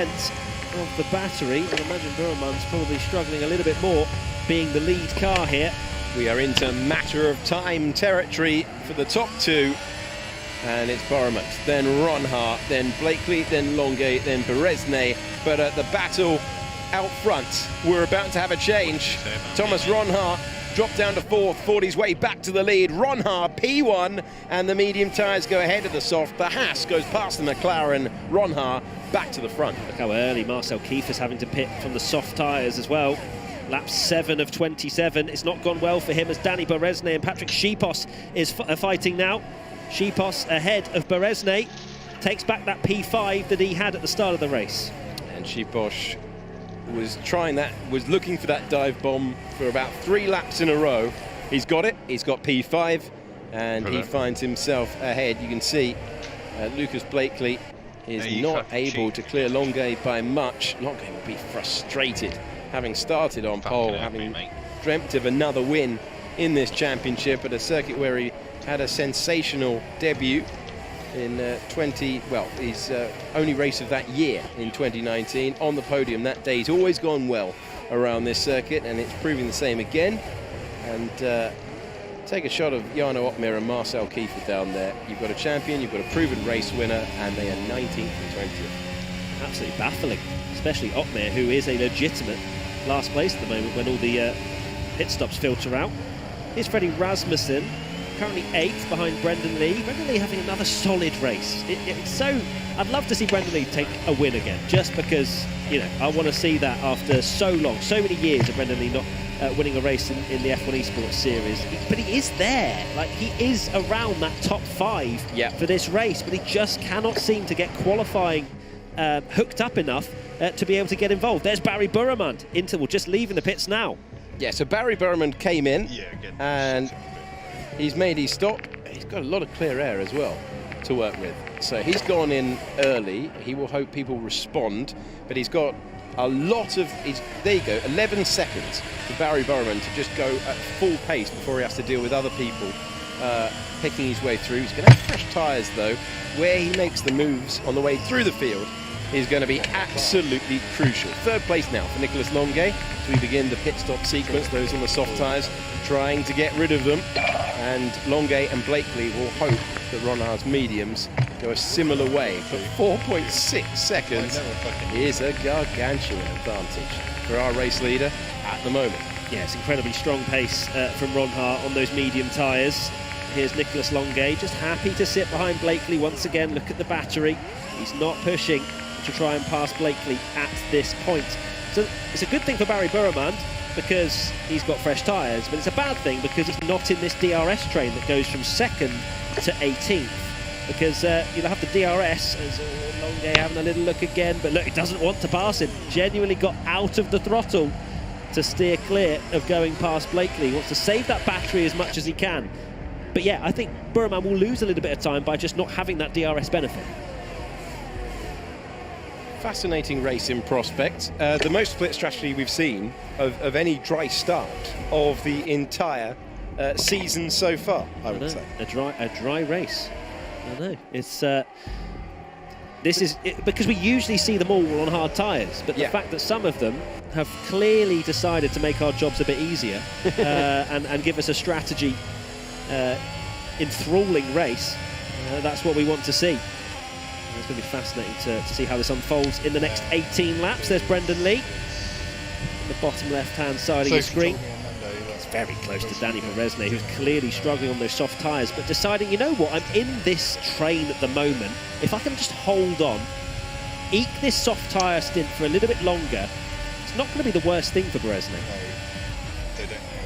60% of the battery. I imagine Burramand's probably struggling a little bit more, being the lead car here. We are into matter of time territory for the top 2, and it's Burramand, then Ronhart, then Blakely, then Longay, then Beresnay. But the battle out front, we're about to have a change. Thomas Ronhart dropped down to 4th, fought his way back to the lead. Ronhart P1, and the medium tyres go ahead of the soft. The Haas goes past the McLaren. Ronhart back to the front. Look how early Marcel Kiefer's having to pit from the soft tyres as well. Lap 7 of 27. It's not gone well for him as Danny Beresnay and Patrick Shipos is fighting now. Shipos ahead of Beresnay, takes back that P5 that he had at the start of the race. And Shipos was looking for that dive bomb for about 3 laps in a row. He's got it, he's got P5, and he finds himself ahead. You can see Lucas Blakely is not able to clear Longay by much. Longay will be frustrated, having started on pole, having dreamt of another win in this championship at a circuit where he had a sensational debut in his only race of that year in 2019 on the podium that day. He's always gone well around this circuit, and it's proving the same again. And take a shot of Jarno Opmeer and Marcel Kiefer down there. You've got a champion, you've got a proven race winner, and they are 19th and 20th. Absolutely baffling, especially Opmeer, who is a legitimate last place at the moment when all the pit stops filter out. Here's Freddie Rasmussen, currently 8th behind Brendan Lee. Brendan Lee having another solid race. I'd love to see Brendan Lee take a win again, just because, you know, I want to see that after so long, so many years of Brendan Lee not winning a race in the F1 Esports Series. But he is there, like he is around that top 5 for this race, but he just cannot seem to get qualifying hooked up enough to be able to get involved. There's Barry Burramand just leaving the pits now. Yeah, so Barry Burramand came in and he's made his stop. He's got a lot of clear air as well to work with. So he's gone in early. He will hope people respond, but he's got a lot of, there you go, 11 seconds for Barry Burramand to just go at full pace before he has to deal with other people picking his way through. He's going to have fresh tyres though. Where he makes the moves on the way through the field is going to be absolutely crucial. 3rd place now for Nicholas Longay as we begin the pit stop sequence, those on the soft tyres, trying to get rid of them. And Longay and Blakely will hope that Ronhardt's mediums go a similar way, but 4.6 seconds is a gargantuan advantage for our race leader at the moment. Yeah, it's incredibly strong pace from Ronhart on those medium tyres. Here's Nicholas Longay, just happy to sit behind Blakely once again. Look at the battery. He's not pushing to try and pass Blakely at this point. So it's a good thing for Barry Burramand because he's got fresh tyres, but it's a bad thing because he's not in this DRS train that goes from 2nd to 18th. Because you'll have the DRS as Longay having a little look again, but look, he doesn't want to pass him. Genuinely got out of the throttle to steer clear of going past Blakely. He wants to save that battery as much as he can. But yeah, I think Burramand will lose a little bit of time by just not having that DRS benefit. Fascinating race in prospect. The most split strategy we've seen of any dry start of the entire season so far, I would say. A dry race. I know. It's because we usually see them all on hard tyres, but the fact that some of them have clearly decided to make our jobs a bit easier and give us a strategy enthralling race, that's what we want to see. It's going to be fascinating to see how this unfolds in the next 18 laps. There's Brendan Lee, the bottom left-hand side of your screen. very close to Danny Beresney, who's clearly struggling on those soft tyres, but deciding, you know what, I'm in this train at the moment. If I can just hold on, eke this soft tyre stint for a little bit longer, it's not going to be the worst thing for Beresney.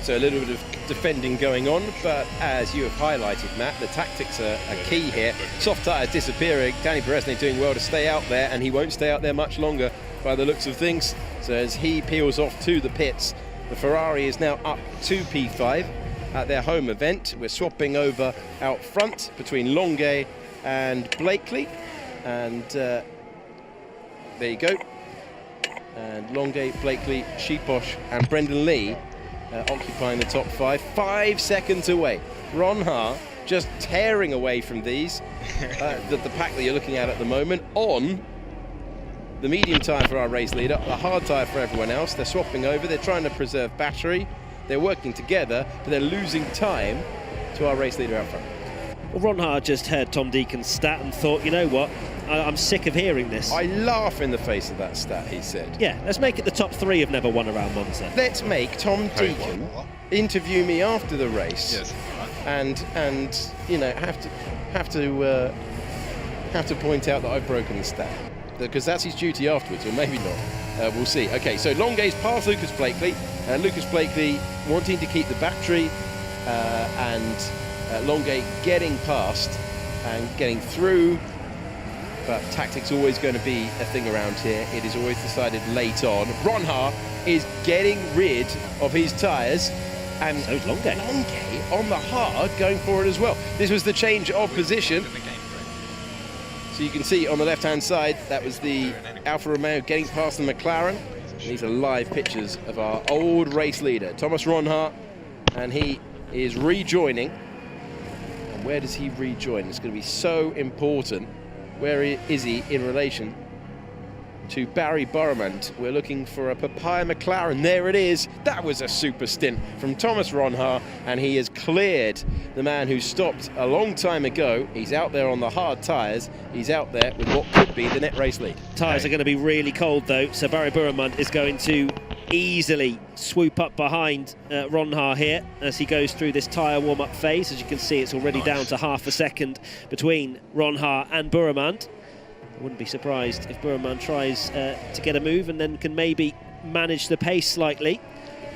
So a little bit of defending going on, but as you have highlighted, Matt, the tactics are key here. Soft tyres disappearing, Danny Beresney doing well to stay out there, and he won't stay out there much longer by the looks of things. So as he peels off to the pits, the Ferrari is now up to P5 at their home event. We're swapping over out front between Longuet and Blakely, and there you go. And Longuet, Blakely, Sheeposh and Brendan Lee occupying the top 5, 5 seconds away. Ron Ha just tearing away from these, the pack that you're looking at the moment, on the medium tyre for our race leader, the hard tyre for everyone else. They're swapping over, they're trying to preserve battery, they're working together, but they're losing time to our race leader out front. Well, Ron Ha just heard Tom Deacon's stat and thought, you know what, I'm sick of hearing this. I laugh in the face of that stat, he said. Yeah, let's make it the top 3 have never won around Monza. Let's make Tom Deacon interview me after the race, and you know have to point out that I've broken the stat, because that's his duty afterwards, or maybe not. We'll see. Okay, so Longuet's past Lucas Blakely, and Lucas Blakely wanting to keep the battery, and Longuet getting past and getting through. But tactics always going to be a thing around here. It is always decided late on. Ron Ha is getting rid of his tyres, and so is Longuet on the hard going for it as well. This was the change of position. So you can see on the left-hand side, that was the Alfa Romeo getting past the McLaren. And these are live pictures of our old race leader, Thomas Ron Ha, and he is rejoining. And where does he rejoin? It's going to be so important. Where is he in relation to Barry Burrament? We're looking for a Papaya McLaren. There it is. That was a super stint from Thomas Ron Ha, and he has cleared the man who stopped a long time ago. He's out there on the hard tyres. He's out there with what could be the net race lead. Tyres are going to be really cold though, so Barry Burrament is going to easily swoop up behind Ron Ha here as he goes through this tyre warm-up phase. As you can see, it's already down to half a second between Ron Ha and Burrament. I wouldn't be surprised if Burrament tries to get a move and then can maybe manage the pace slightly.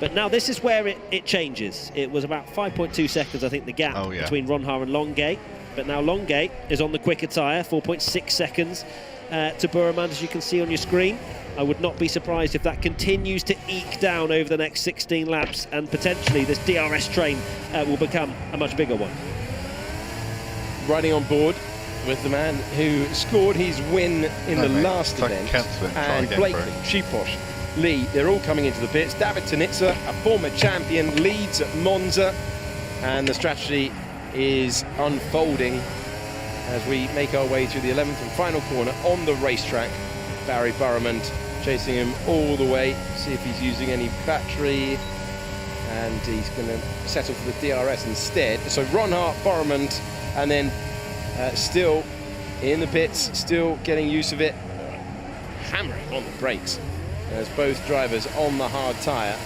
But now this is where it changes. It was about 5.2 seconds, I think, the gap between Ron Ha and Longuet. But now Longuet is on the quicker tyre, 4.6 seconds to Burrament, as you can see on your screen. I would not be surprised if that continues to eke down over the next 16 laps, and potentially this DRS train will become a much bigger one. Riding on board with the man who scored his win in the last event, and Blakely, Sheeposh, Lee, they're all coming into the pits. David Tanitza, a former champion, leads at Monza, and the strategy is unfolding as we make our way through the 11th and final corner on the racetrack. Barry Burrament chasing him all the way, see if he's using any battery, and he's going to settle for the DRS instead. So Ron Ha, Burrament, and then still in the pits, still getting use of it, hammering on the brakes as both drivers on the hard tyre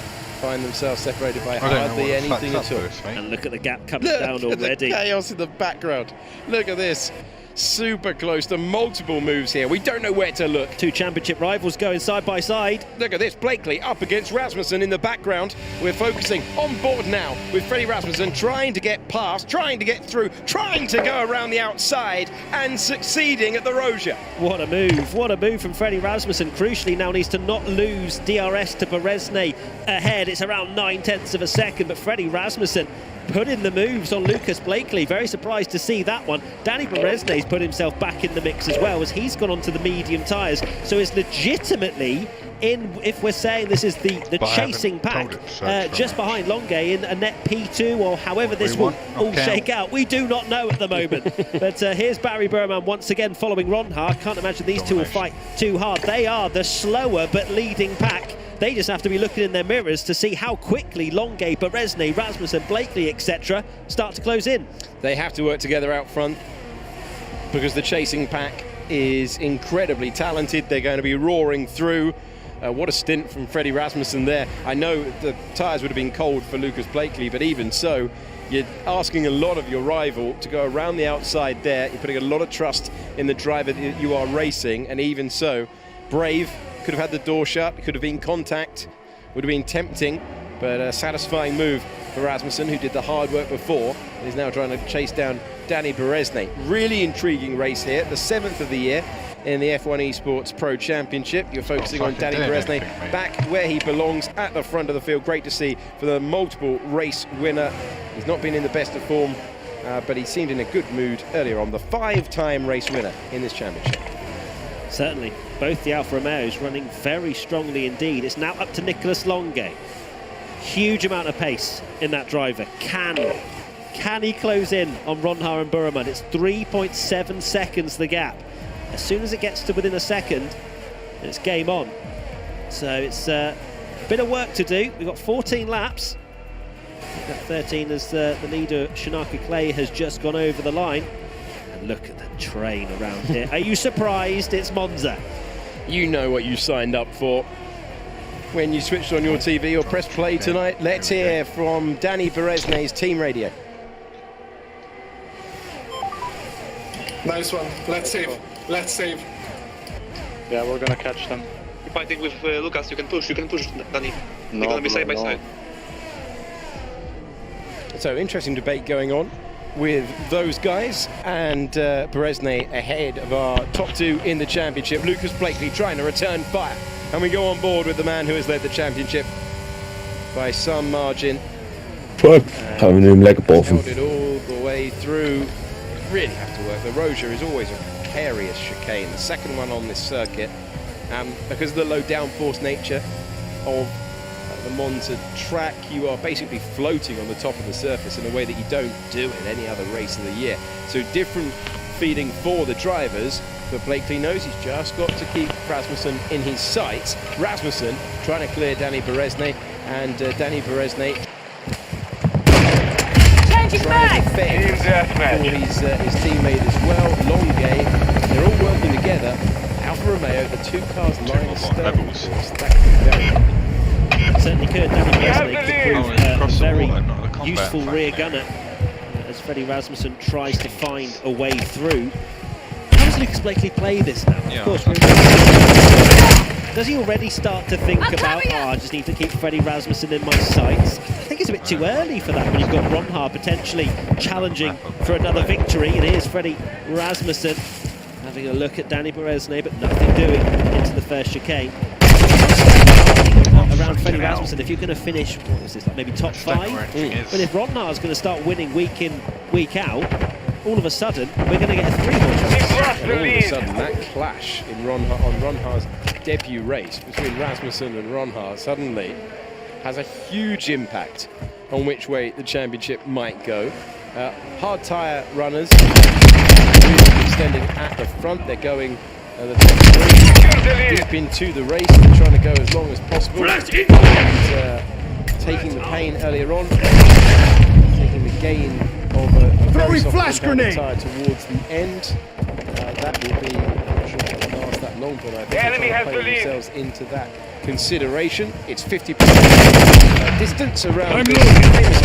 find themselves separated by hardly anything at all. And look at the gap coming down already. Look at the chaos in the background. Look at this. Super close to multiple moves here. We don't know where to look. Two championship rivals going side by side. Look at this. Blakely up against Rasmussen in the background. We're focusing on board now with Freddie Rasmussen trying to get past, trying to get through, trying to go around the outside and succeeding at the Roja. What a move. What a move from Freddie Rasmussen. Crucially now needs to not lose DRS to Beresney ahead. It's around 9/10 of a second, but Freddie Rasmussen put in the moves on Lucas Blakely. Very surprised to see that one. Danny Beresney's put himself back in the mix as well, as he's gone onto the medium tyres. So it's legitimately in, if we're saying this is the chasing pack, just behind Longuet in a net P2, or however this will all shake out. We do not know at the moment. But here's Barry Burrament once again following Ron Ha. Can't imagine these two will fight too hard. They are the slower but leading pack. They just have to be looking in their mirrors to see how quickly Longuet, Beresney, Rasmussen, Blakely, etc. start to close in. They have to work together out front because the chasing pack is incredibly talented. They're going to be roaring through. What a stint from Freddie Rasmussen there. I know the tyres would have been cold for Lucas Blakely, but even so, you're asking a lot of your rival to go around the outside there. You're putting a lot of trust in the driver that you are racing, and even so, Brave could have had the door shut, could have been contact, would have been tempting, but a satisfying move for Rasmussen, who did the hard work before, and is now trying to chase down Danny Berezny. Really intriguing race here, the 7th of the year in the F1 Esports Pro Championship. You're focusing on Danny Berezny back where he belongs, at the front of the field. Great to see for the multiple race winner. He's not been in the best of form, but he seemed in a good mood earlier on. The 5-time race winner in this championship. Certainly, both the Alfa Romeos running very strongly indeed. It's now up to Nicolas Longuet. Huge amount of pace in that driver. Can he close in on Ronhaar and Burman? It's 3.7 seconds the gap. As soon as it gets to within a second, it's game on. So it's a bit of work to do. We've got 14 laps. We've got 13 as the leader, Shanaka Clay, has just gone over the line. And look at the train around here. Are you surprised it's Monza? You know what you signed up for when you switched on your TV or pressed play tonight. Let's hear from Danny Berezny's team radio. Nice one. Let's save. Let's save. Yeah, we're gonna catch them. You're fighting with Lucas. You can push, Danny. They're gonna be side by side. So, interesting debate going on with those guys, and Berezny ahead of our top two in the championship. Lucas Blakely trying to return fire. And we go on board with the man who has led the championship by some margin. Gaan we nu hem lekker poffen. Held it all the way through. Really have to work. The Roja is always a precarious chicane, the second one on this circuit, because of the low downforce nature of the Monza track. You are basically floating on the top of the surface in a way that you don't do in any other race of the year. So different feeling for the drivers, but Blakely knows he's just got to keep Rasmussen in his sights. Rasmussen trying to clear Danny Berezny, and Danny Berezny trying to defend for his teammate as well. Longuet, they're all working together. Alfa Romeo, the two cars lying stone. Certainly could. Danny Berezny could prove a very useful rear gunner as Freddie Rasmussen tries to find a way through. How does Lucas Blakely play this now? Of course, does he already start to think about, I just need to keep Freddie Rasmussen in my sights? I think it's a bit too early for that when you've got Ronhaar potentially challenging for another victory. And here's Freddie Rasmussen having a look at Danny Berezny, but nothing doing into the first chicane. Around Freddie Rasmussen, if you're going to finish, what is this, like maybe top 5? But if Ronhaar's going to start winning week in, week out, all of a sudden, we're going to get a 3-horse race. And all of a sudden, that clash in on Ronhaar's debut race between Rasmussen and Ronhaar suddenly has a huge impact on which way the championship might go. Hard tyre runners really extending at the front. They're going the top 3 deep into the race. They're trying to go as long as possible. And, taking the pain earlier on, taking the gain of a very soft tyre towards the end. That will be, I'm not sure if it will last that long, but I think they're trying to play themselves into that consideration. It's 50% distance around the famous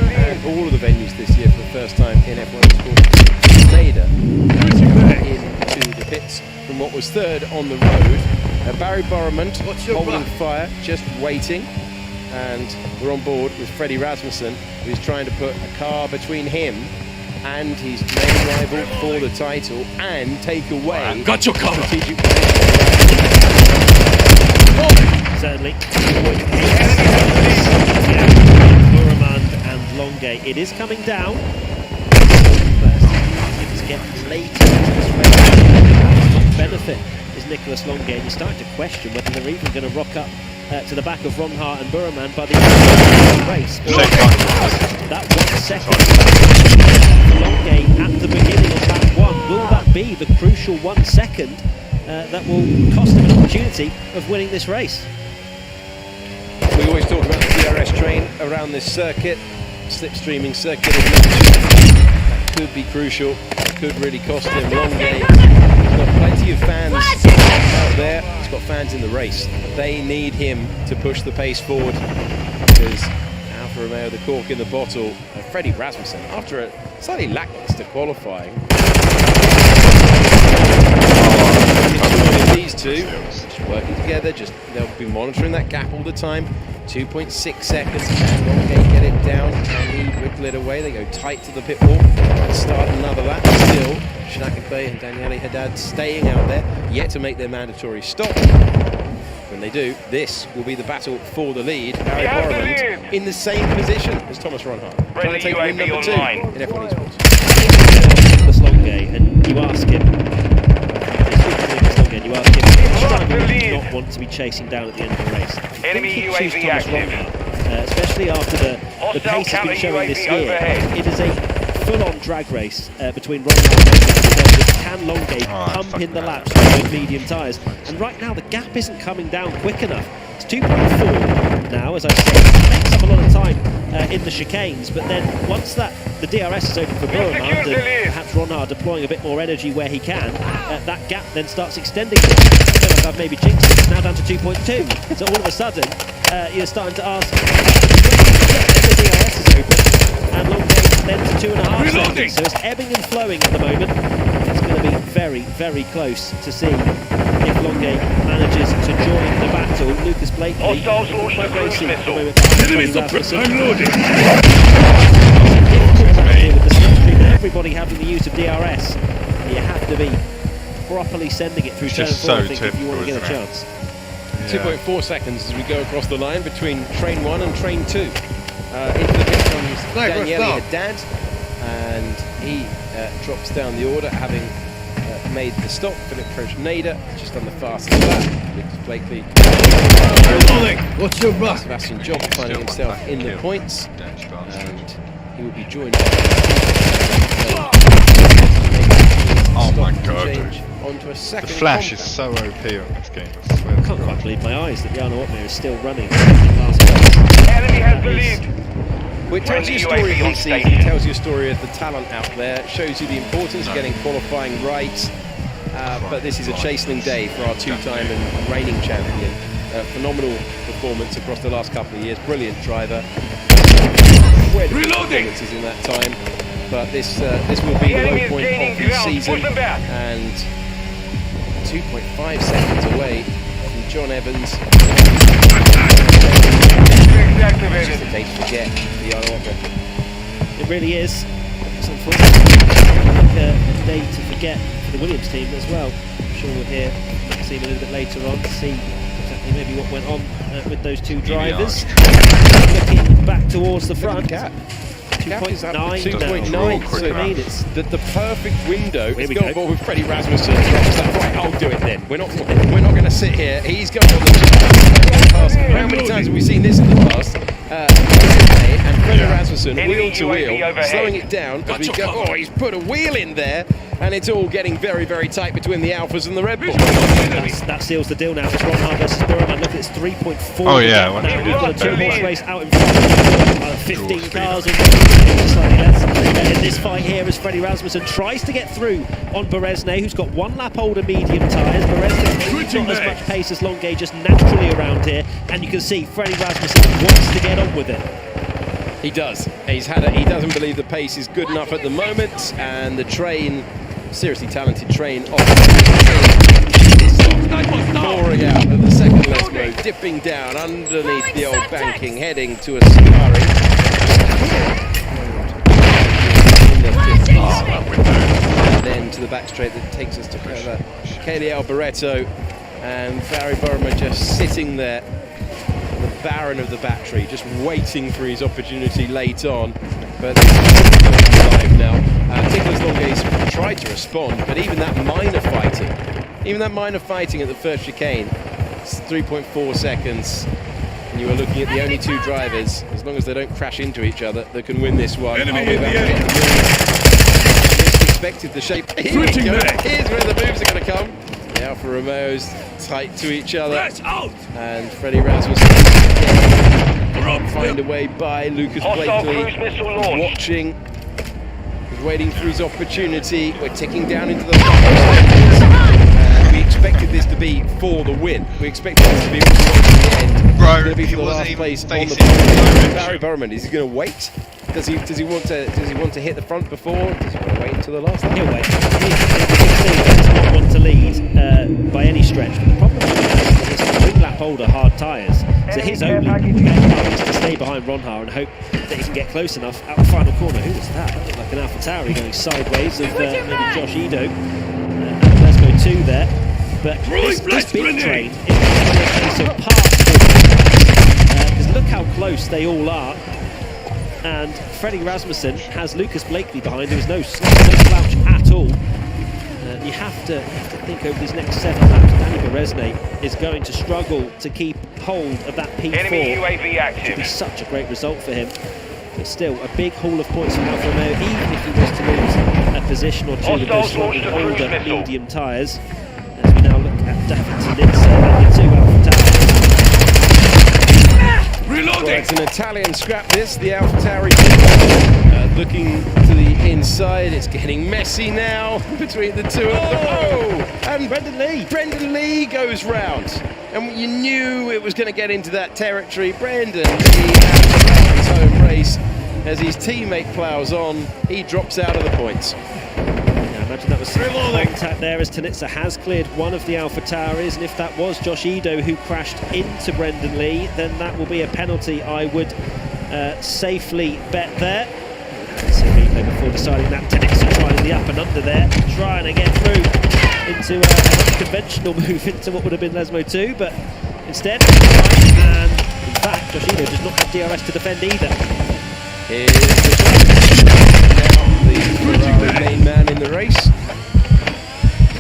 and all of the venues this year for the first time in F1 Sports. Maida into the pits from what was third on the road. Barry Borrament holding fire, just waiting. And we're on board with Freddie Rasmussen, who's trying to put a car between him and his main rival for the title and take away got your cover. Strategic Certainly. Burman and Longuet. It is coming down. Things get later into this race. Benefit is Nicolas Longuet, and you're starting to question whether they're even going to rock up to the back of Ronhaar and Burman by the end of the race. That 1 second for Longuet at the beginning of lap 1, will that be the crucial 1 second that will cost him an opportunity of winning this race? We always talk about the DRS train around this circuit, slipstreaming circuit of that could be crucial, could really cost him. Longuet, he's got plenty of fans out there. He's race. They need him to push the pace forward because Alfa Romeo, the cork in the bottle, Freddie Rasmussen, after a slightly lackluster qualifying. These two just working together, they'll be monitoring that gap all the time. 2.6 seconds. Can Longate get it down? Can he whittle it away? They go tight to the pit wall. Start another lap. Still, Shinakabe and Daniele Haddad staying out there, yet to make their mandatory stop. When they do, this will be the battle for the lead. Barry Borland in the same position as Thomas Ronhart, trying to take win number 2 in F1 Esports. Nicholas Longate, and you ask him. You ask him, which driver would you not want to be chasing down at the end of the race? Enemy UAV active. Especially after the pace has been showing this year. It is a full-on drag race between Ronhart and Longate. Can Longate pump in the laps with those medium tyres? And right now the gap isn't coming down quick enough. It's 2.4 now, as I said. It takes up a lot of time in the chicanes, but then once the DRS is open for Borland and perhaps Ronhart deploying a bit more energy where he can, that gap then starts extending. I feel like I've maybe jinxed it. It's now down to 2.2. So all of a sudden, you're starting to ask, the DRS is open, and Longate then to 2.5 seconds. So it's ebbing and flowing at the moment. It's going to be very, very close to see if Longate manages to join the battle. Lucas Blakely, Hostiles launch the cruise missile. Enemies I'm loading. With the slipstream and everybody having the use of DRS, you have to be properly sending it through turn 4, I think, if you want to get a chance. 2.4 seconds as we go across the line between train 1 and train 2. Into the pit comes Daniele Haddad, and he drops down the order, having made the stop. Philip Nader just on the fastest lap. Lucas Blakely. What's your rush? Sebastian Job finding himself in the points, and he will be joined by oh my god, onto a second the flash compact. is so OP on this game, I swear. I can't quite believe my eyes that Jarno Opmeer is still running last place. Enemy has the lead. Well, it tells you a story of this season, it tells you a story of the talent out there, it shows you the importance of getting qualifying right. But this is a chastening day for our two-time and reigning champion. Phenomenal performance across the last couple of years, brilliant driver. Performances in that time, but this will be the low point of the season, and 2.5 seconds away from John Evans. It's just a day to forget for Jarno Opmeer. It really is. It's unfortunately a day to forget for the Williams team as well. I'm sure we'll hear Maxime a little bit later on to see exactly maybe what went on with those two drivers. Looking back towards the front. Gap. 2.9 So I mean, it's the perfect window to go forward with Freddie Rasmussen. Right, I'll do it then. We're not going to sit here. He's going on the past. How many times have we seen this in the past? And Freddie Rasmussen, wheel to wheel, slowing it down as we go. Oh, he's put a wheel in there, and it's all getting very, very tight between the Alphas and the Red Bulls. That seals the deal now for Ronhart versus Burman. Look, it's 3.4. Oh yeah, now we've got a 2-horse race out in front. 15 cars or slightly less. In this fight here, as Freddie Rasmussen tries to get through on Beresne, who's got 1 lap older medium tyres. Beresne not as much pace as Longate, just naturally around here, and you can see Freddie Rasmussen wants to get on with it. He does. He doesn't believe the pace is good enough at the moment, and the train, seriously talented train, pouring out of the second left mode, dipping down underneath the old banking, heading to a scarring. In the 50s. And then to the back straight that takes us to Kelly Alboreto, and Barry Burma just sitting there, the baron of the battery, just waiting for his opportunity late on. But live now. Nicholas Longate's tried to respond, but even that minor fighting at the first chicane, it's 3.4 seconds. And you are looking at the only two drivers, as long as they don't crash into each other, that can win this one. Expected the shape. Here we go. Here's where the moves are going to come. The Alfa Romeos tight to each other, and Freddie Rasmussen find a way by Lucas Blakely. Watching, he's waiting for his opportunity. We're ticking down into the we expected this to be for the win. brilliant. We expected this to be all the way to the end. Bro, It's going to be for the last place on the podium. Barry Burman, is he going to wait? Does he want to hit the front before? Does he want to wait until the last lap? He'll wait. He does not want to lead by any stretch. But the problem is it's 3 lap older hard tyres. So his only bet is to stay behind Ronha and hope that he can get close enough out the final corner. Who was that? That looked like an AlphaTauri going sideways of maybe Josh Edo. Let's go 2 there. But this big train is a case of parts. Because look how close they all are. And Freddie Rasmussen has Lucas Blakely behind, who is no slouch at all. You have to think over these next 7 laps. Danny Beresnay is going to struggle to keep hold of that P4. Enemy UAV active. Which would be such a great result for him. But still, a big haul of points from Alfa Romeo, even if he was to lose a position or 2 with those slightly older medium tyres. As we now look at David Tinitza and the 2 AlphaTauri. Reloading! Well, it's an Italian scrap this, the AlphaTauri. Looking to the inside, it's getting messy now between the 2 of them. Oh! And Brendan Lee goes round. And you knew it was going to get into that territory. Brendan Lee has his home race. As his teammate ploughs on, he drops out of the points. Yeah, imagine that was some contact there as Tinitza has cleared one of the AlphaTauris, and if that was Josh Edo who crashed into Brendan Lee, then that will be a penalty I would safely bet there. So replay before deciding that. Tinitza trying the up and under there, trying to get through into an unconventional move into what would have been Lesmo 2, but instead, and in fact, Josh Edo does not have DRS to defend either. Here's the now the Ferrari main man in the race.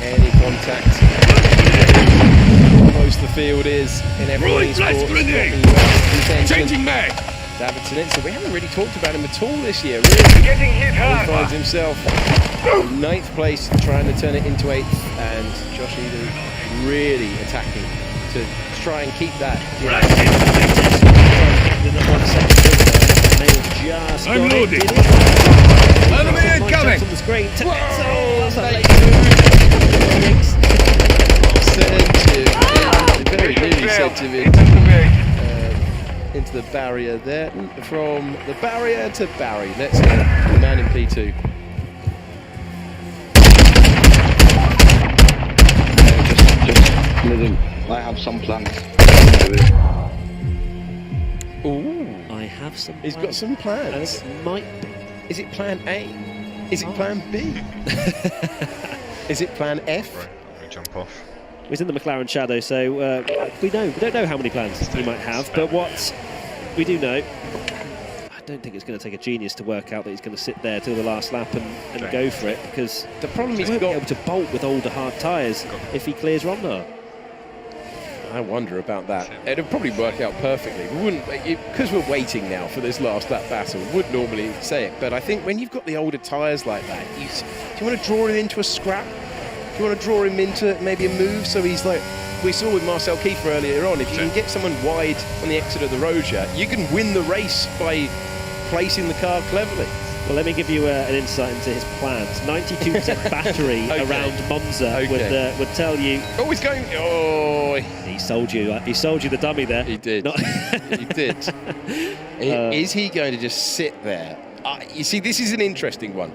Any contact. How close the field is in F1 Esports. Changing mag. David Tinitza, we haven't really talked about him at all this year. Really. Getting hit hard. He finds himself in 9th place, trying to turn it into 8th, and Josh Edo really attacking to try and keep that. I'm loading. Enemy incoming. On the screen. Very nearly sent him into the barrier there. From the barrier to Barry. Let's go. The man in P2. Just little. I have some plans. Ooh. I have some plans. He's got some plans. It might be. Is it plan A? Is it plan B? Is it plan F? Right, let me jump off. He's in the McLaren shadow, so we don't know how many plans he might have, but what we do know, I don't think it's going to take a genius to work out that he's going to sit there till the last lap and go for it, because the problem he won't be able to bolt with older hard tyres if he clears Ronda. I wonder about that. It'd probably work out perfectly. We wouldn't, because we're waiting now for this last lap battle, we would normally say it, but I think when you've got the older tyres like that, do you want to draw him into a scrap? Do you want to draw him into maybe a move so he's like, we saw with Marcel Kiefer earlier on, if you can get someone wide on the exit of the Roja, you can win the race by placing the car cleverly. Well, let me give you an insight into his plans. 92% battery around Monza would tell you. Oh, he's going. Oh, he sold you. He sold you the dummy there. He did. He did. Is he going to just sit there? You see, this is an interesting one.